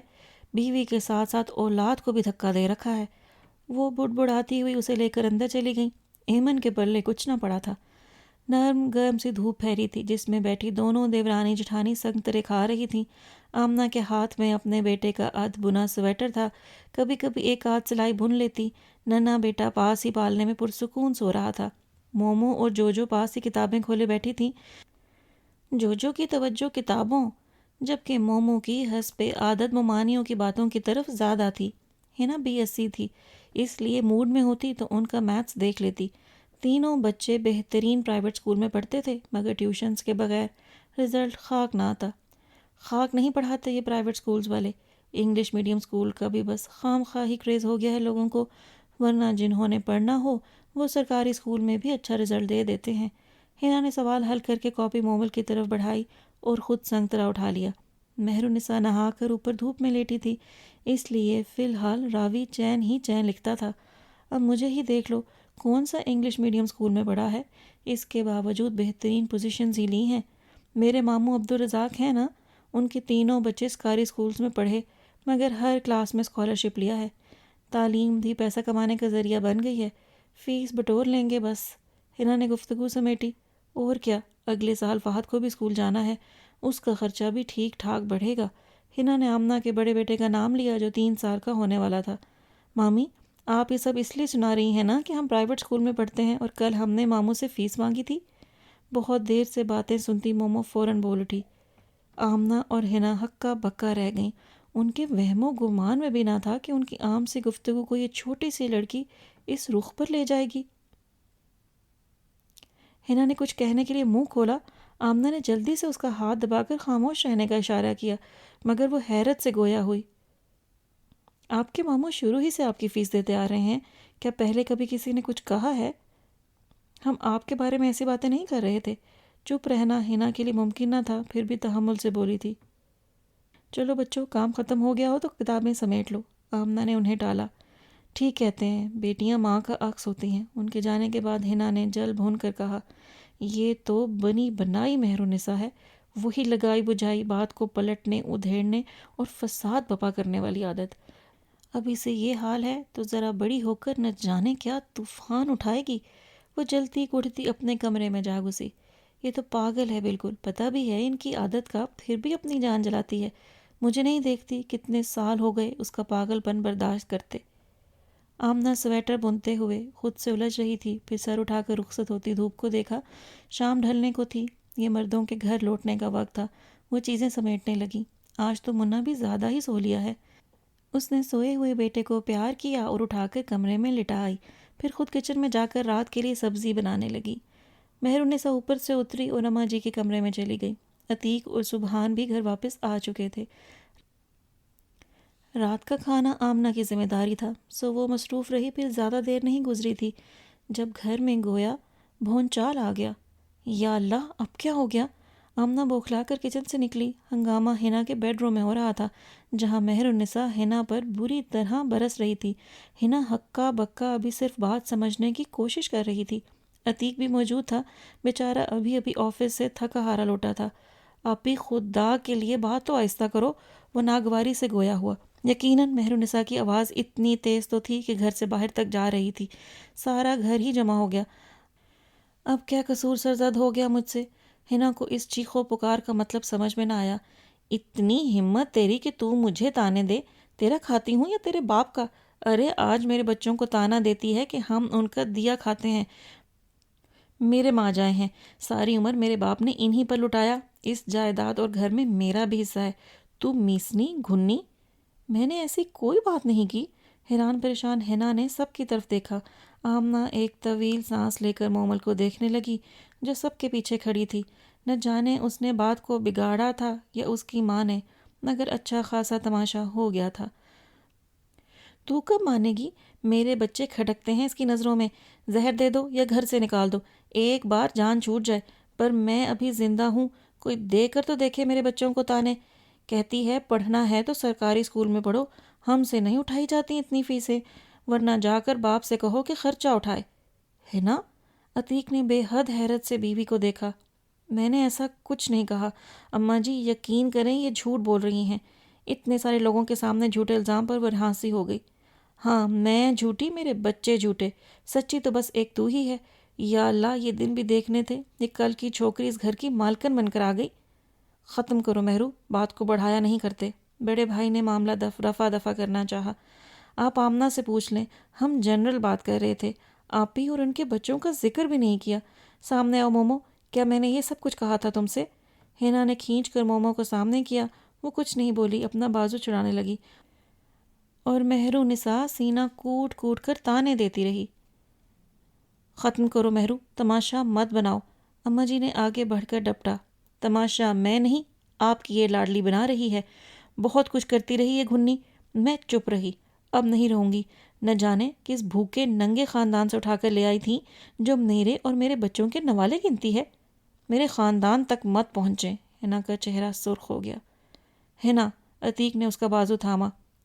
بیوی کے ساتھ ساتھ اولاد کو بھی دھکا دے رکھا ہے۔ وہ بڑبڑاتی ہوئی اسے لے کر اندر چلی گئیں۔ ایمن کے پلے کچھ نہ پڑا تھا۔ نرم گرم سی دھوپ پھیری تھی، جس میں بیٹھی دونوں دیورانی جٹھانی سنگترے کھا رہی تھیں۔ آمنہ کے ہاتھ میں اپنے بیٹے کا ادھ بنا سویٹر تھا، کبھی کبھی ایک آدھ سلائی بن لیتی۔ ننا بیٹا پاس ہی پالنے میں پرسکون سو رہا تھا۔ مومو اور جوجو پاس ہی کتابیں کھولے بیٹھی تھیں۔ جوجو کی توجہ کتابوں، جبکہ مومو کی حسب عادت ممانیوں کی باتوں کی طرف زیادہ تھی۔ ہینا BSc تھی، اس لیے موڈ میں ہوتی تو ان کا میتھس دیکھ لیتی۔ تینوں بچے بہترین پرائیویٹ اسکول میں پڑھتے تھے، مگر ٹیوشنز کے بغیر رزلٹ خاک نہ آتا۔ خاک نہیں پڑھاتے یہ پرائیویٹ اسکولز والے۔ انگلش میڈیم اسکول کا بھی بس خام خواہ ہی کریز ہو گیا ہے لوگوں کو، ورنہ جنہوں نے پڑھنا ہو وہ سرکاری اسکول میں بھی اچھا رزلٹ دے دیتے ہیں۔ ہینا نے سوال حل کر کے کاپی مومل کی طرف بڑھائی اور خود سنگترا اٹھا لیا۔ مہر النساء نہا کر اوپر دھوپ میں لیٹی تھی۔ اس لیے فی الحال راوی چین ہی چین لکھتا تھا۔ اب مجھے ہی دیکھ لو، کون سا انگلش میڈیم اسکول میں پڑھا ہے، اس کے باوجود بہترین پوزیشنز ہی لی ہیں۔ میرے ماموں عبدالرزاق ہیں نا، ان کے تینوں بچے سرکاری اسکولز میں پڑھے، مگر ہر کلاس میں اسکالرشپ لیا ہے۔ تعلیم بھی پیسہ کمانے کا ذریعہ بن گئی ہے، فیس بٹور لیں گے بس۔ حنا نے گفتگو سمیٹی۔ اور کیا، اگلے سال فہد کو بھی اسکول جانا ہے، اس کا خرچہ بھی ٹھیک ٹھاک بڑھے گا۔ حنا نے آمنہ کے بڑے بیٹے کا نام لیا جو 3 سال کا ہونے والا تھا۔ مامی، آپ یہ سب اس لیے سنا رہی ہیں نا کہ ہم پرائیویٹ اسکول میں پڑھتے ہیں اور کل ہم نے ماموں سے فیس مانگی تھی؟ بہت دیر سے باتیں سنتی مومو فوراً بول اٹھی۔ آمنہ اور حنا ہکا بکا رہ گئیں۔ ان کے وہم و گمان میں بھی نہ تھا کہ ان کی عام سی گفتگو کو یہ چھوٹی سی لڑکی اس رخ پر لے جائے گی۔ حنا نے کچھ کہنے کے لیے منہ کھولا، آمنہ نے جلدی سے اس کا ہاتھ دبا کر خاموش رہنے کا اشارہ کیا، مگر وہ حیرت سے گویا ہوئی۔ آپ کے ماموں شروع ہی سے آپ کی فیس دیتے آ رہے ہیں، کیا پہلے کبھی کسی نے کچھ کہا ہے؟ ہم آپ کے بارے میں ایسی باتیں نہیں کر رہے تھے۔ چپ رہنا حنا کے لیے ممکن نہ تھا، پھر بھی تحمل سے بولی تھی۔ چلو بچوں، کام ختم ہو گیا ہو تو کتابیں سمیٹ لو، آمنہ نے انہیں ٹالا۔ ٹھیک کہتے ہیں، بیٹیاں ماں کا عکس ہوتی ہیں۔ ان کے جانے کے بعد حنا نے جل بھون کر کہا، یہ تو بنی بنائی مہر النساء ہے، وہی لگائی بجھائی بات کو پلٹنے ادھیڑنے اور فساد بپا کرنے والی عادت۔ ابھی سے یہ حال ہے تو ذرا بڑی ہو کر نہ جانے کیا طوفان اٹھائے گی۔ وہ جلتی کڑتی اپنے کمرے میں جا گھسی۔ یہ تو پاگل ہے بالکل، پتہ بھی ہے ان کی عادت کا، پھر بھی اپنی جان جلاتی ہے۔ مجھے نہیں دیکھتی کتنے سال ہو گئے اس کا پاگل پن برداشت کرتے۔ آمنہ سویٹر بنتے ہوئے خود سے الجھ رہی تھی، پھر سر اٹھا کر رخصت ہوتی دھوپ کو دیکھا۔ شام ڈھلنے کو تھی، یہ مردوں کے گھر لوٹنے کا وقت تھا۔ وہ چیزیں سمیٹنے لگی۔ آج تو منا بھی زیادہ ہی سو لیا ہے۔ اس نے سوئے ہوئے بیٹے کو پیار کیا اور اٹھا کر کمرے میں لٹا آئی، پھر خود کچن میں جا کر رات کے لیے سبزی بنانے لگی۔ مہر النساء اوپر سے اتری اور اماں جی کے کمرے میں چلی گئی۔ عتیق اور سبحان بھی گھر واپس آ چکے تھے۔ رات کا کھانا آمنہ کی ذمہ داری تھا، سو وہ مصروف رہی۔ پھر زیادہ دیر نہیں گزری تھی جب گھر میں گویا بھونچال آ گیا۔ یا اللہ، اب کیا ہو گیا؟ آمنہ بوکھلا کر کچن سے نکلی۔ ہنگامہ حنا کے بیڈ روم میں ہو رہا تھا، جہاں مہر النساء حنا پر بری طرح برس رہی تھی۔ حنا ہکا بکا ابھی صرف بات سمجھنے کی کوشش کر رہی تھی۔ عتیق بھی موجود تھا، بیچارہ ابھی آفس سے تھکا ہارا لوٹا تھا۔ آپی خدا کے لیے بات تو آہستہ کرو، وہ ناگواری سے گویا ہوا۔ یقیناً مہر النساء کی آواز اتنی تیز تو تھی کہ گھر سے باہر تک جا رہی تھی۔ سارا گھر ہی جمع ہو گیا۔ اب کیا قصور سرزد ہو گیا مجھ سے؟ حنا کو اس چیخ و پکار کا مطلب سمجھ میں نہ آیا۔ اتنی ہمت تیری کہ تو مجھے تانے دے؟ تیرا کھاتی ہوں یا تیرے باپ کا؟ ارے آج میرے بچوں کو تانا دیتی ہے کہ ہم ان کا دیا کھاتے ہیں۔ میرے ماں جائے ہیں، ساری عمر میرے باپ نے انہی پر لٹایا۔ اس جائیداد اور گھر میں میرا بھی حصہ ہے۔ تو میسنی گھنی؟ میں نے ایسی کوئی بات نہیں کی۔ حیران پریشان حنا نے سب کی طرف دیکھا۔ آمنہ ایک طویل سانس لے کر مومل کو دیکھنے لگی جو سب کے پیچھے کھڑی تھی۔ نہ جانے اس نے بات کو بگاڑا تھا یا اس کی ماں نے، مگر اچھا خاصا تماشا ہو گیا تھا۔ تو کب مانے گی؟ میرے بچے کھٹکتے ہیں اس کی نظروں میں۔ زہر دے دو یا گھر سے نکال دو، ایک بار جان چھوٹ جائے، پر میں ابھی زندہ ہوں، کوئی دے کر تو دیکھے میرے بچوں کو تانے۔ کہتی ہے پڑھنا ہے تو سرکاری اسکول میں پڑھو، ہم سے نہیں اٹھائی جاتی اتنی فیسیں، ورنہ جا کر باپ سے کہو کہ خرچہ اٹھائے۔ ہے نا؟ عتیق نے بے حد حیرت سے بیوی کو دیکھا۔ میں نے ایسا کچھ نہیں کہا اماں جی، یقین کریں یہ جھوٹ بول رہی ہیں۔ اتنے سارے لوگوں کے سامنے جھوٹے الزام پر وہ ہنسی ہو گئی۔ ہاں میں جھوٹی، میرے بچے جھوٹے، سچی تو بس ایک تو ہی ہے۔ یا اللہ، یہ دن بھی دیکھنے تھے، یہ کل کی چھوکری اس گھر کی مالکن بن کر آ گئی۔ ختم کرو مہرو، بات کو بڑھایا نہیں کرتے۔ بڑے بھائی نے معاملہ رفع دفع کرنا چاہا۔ آپ آمنہ سے پوچھ لیں، ہم جنرل بات کر رہے تھے، آپ ہی اور ان کے بچوں کا ذکر بھی نہیں کیا۔ سامنے آؤ مومو، کیا میں نے یہ سب کچھ کہا تھا تم سے؟ حنا نے کھینچ کر مومو کو سامنے کیا۔ وہ کچھ نہیں بولی، اپنا بازو چڑھانے لگی اور مہر النساء سینہ کوٹ کوٹ کر تانے دیتی رہی۔ ختم کرو مہرو، تماشا مت بناؤ۔ اماں جی نے آگے بڑھ کر ڈپٹا۔ تماشا میں نہیں، آپ کی یہ لاڈلی بنا رہی ہے۔ بہت کچھ کرتی رہی یہ گھنی۔ میں چپ رہی، اب نہیں رہوں گی۔ نہ جانے کس بھوکے ننگے خاندان سے اٹھا کر لے آئی تھی جو میرے اور میرے بچوں کے نوالے گنتی ہے۔ میرے خاندان تک مت پہنچے۔ حنا کا چہرہ سرخ ہو گیا۔ حنا، عتیق نے اس کا بازو تھاما۔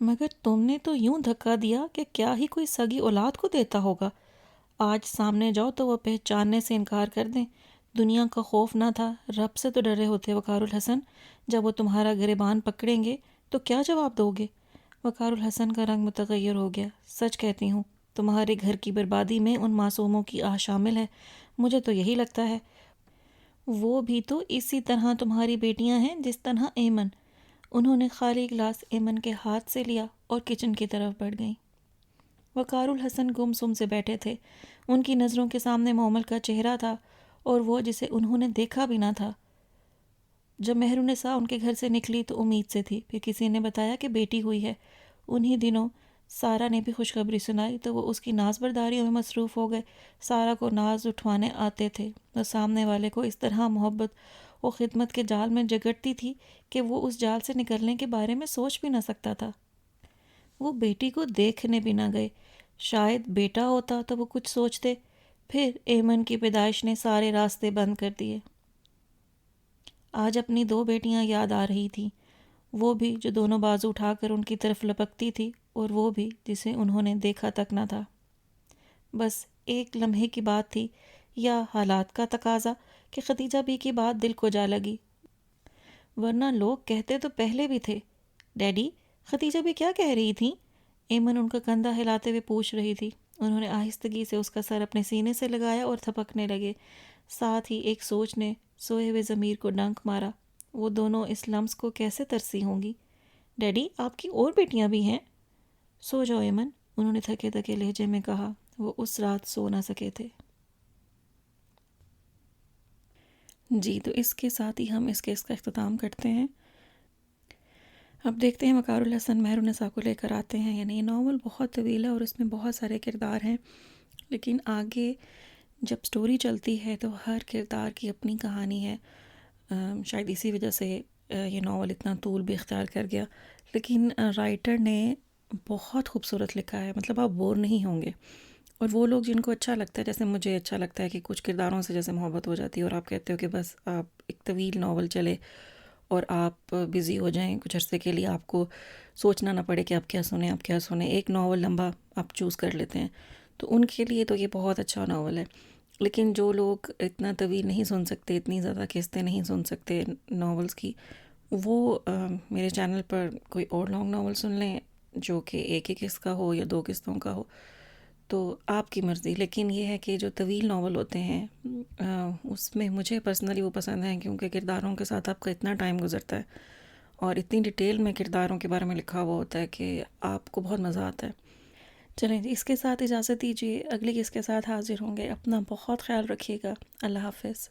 مگر تم نے تو یوں دھکا دیا کہ کیا ہی کوئی سگی اولاد کو دیتا ہوگا۔ آج سامنے جاؤ تو وہ پہچاننے سے انکار کر دیں۔ دنیا کا خوف نہ تھا، رب سے تو ڈرے ہوتے وقار الحسن۔ جب وہ تمہارا گریبان پکڑیں گے تو کیا جواب دو گے؟ وقار الحسن کا رنگ متغیر ہو گیا۔ سچ کہتی ہوں، تمہارے گھر کی بربادی میں ان معصوموں کی آہ شامل ہے، مجھے تو یہی لگتا ہے۔ وہ بھی تو اسی طرح تمہاری بیٹیاں ہیں جس طرح ایمن۔ انہوں نے خالی گلاس ایمن کے ہاتھ سے لیا اور کچن کی طرف بڑھ گئیں۔ وقار الحسن گم سم سے بیٹھے تھے۔ ان کی نظروں کے سامنے مومل کا چہرہ تھا، اور وہ جسے انہوں نے دیکھا بھی نہ تھا۔ جب مہرالنساء ان کے گھر سے نکلی تو امید سے تھی، پھر کسی نے بتایا کہ بیٹی ہوئی ہے۔ انہی دنوں سارا نے بھی خوشخبری سنائی تو وہ اس کی ناز برداریوں میں مصروف ہو گئے۔ سارا کو ناز اٹھوانے آتے تھے اور سامنے والے کو اس طرح محبت اور خدمت کے جال میں جگڑتی تھی کہ وہ اس جال سے نکلنے کے بارے میں سوچ بھی نہ سکتا تھا۔ وہ بیٹی کو دیکھنے بھی نہ گئے۔ شاید بیٹا ہوتا تو وہ کچھ سوچتے، پھر ایمن کی پیدائش نے سارے راستے بند کر دیے۔ آج اپنی دو بیٹیاں یاد آ رہی تھیں، وہ بھی جو دونوں بازو اٹھا کر ان کی طرف لپکتی تھی، اور وہ بھی جسے انہوں نے دیکھا تک نہ تھا۔ بس ایک لمحے کی بات تھی، یا حالات کا تقاضا کہ خدیجہ بی کی بات دل کو جا لگی، ورنہ لوگ کہتے تو پہلے بھی تھے۔ ڈیڈی، خدیجہ بی کیا کہہ رہی تھیں؟ ایمن ان کا کندھا ہلاتے ہوئے پوچھ رہی تھی۔ انہوں نے آہستگی سے اس کا سر اپنے سینے سے لگایا اور تھپکنے لگے۔ ساتھ ہی ایک سوچ نے سوئے ہوئے ضمیر کو ڈنک مارا، وہ دونوں اس لمس کو کیسے ترسی ہوں گی؟ ڈیڈی، آپ کی اور بیٹیاں بھی ہیں؟ سو جاؤ ایمن، انہوں نے تھکے تھکے لہجے میں کہا۔ وہ اس رات سو نہ سکے تھے۔ جی، تو اس کے ساتھ ہی ہم اس کیس کا اختتام کرتے ہیں۔ اب دیکھتے ہیں وقار الحسن مہرالنساء کو لے کر آتے ہیں، یعنی یہ ناول بہت طویل ہے اور اس میں بہت سارے کردار ہیں، لیکن آگے جب سٹوری چلتی ہے تو ہر کردار کی اپنی کہانی ہے۔ شاید اسی وجہ سے یہ ناول اتنا طول بھی اختیار کر گیا، لیکن رائٹر نے بہت خوبصورت لکھا ہے، مطلب آپ بور نہیں ہوں گے۔ اور وہ لوگ جن کو اچھا لگتا ہے، جیسے مجھے اچھا لگتا ہے کہ کچھ کرداروں سے جیسے محبت ہو جاتی ہے اور آپ کہتے ہو کہ بس آپ ایک طویل ناول چلے اور آپ بزی ہو جائیں کچھ عرصے کے لیے، آپ کو سوچنا نہ پڑے کہ آپ کیا سنیں آپ کیا سنیں، ایک ناول لمبا آپ چوز کر لیتے ہیں، تو ان کے لیے تو یہ بہت اچھا ناول ہے۔ لیکن جو لوگ اتنا طویل نہیں سن سکتے، اتنی زیادہ قسطیں نہیں سن سکتے ناولز کی، وہ میرے چینل پر کوئی اور لانگ ناول سن لیں جو کہ ایک ہی قسط کا ہو یا دو قسطوں کا ہو، تو آپ کی مرضی۔ لیکن یہ ہے کہ جو طویل ناول ہوتے ہیں اس میں مجھے پرسنلی وہ پسند ہیں، کیونکہ کرداروں کے ساتھ آپ کا اتنا ٹائم گزرتا ہے اور اتنی ڈیٹیل میں کرداروں کے بارے میں لکھا ہوا ہوتا ہے کہ آپ کو بہت مزہ آتا ہے۔ چلیں جی، اس کے ساتھ اجازت دیجیے، اگلی اس کے ساتھ حاضر ہوں گے۔ اپنا بہت خیال رکھیے گا۔ اللہ حافظ۔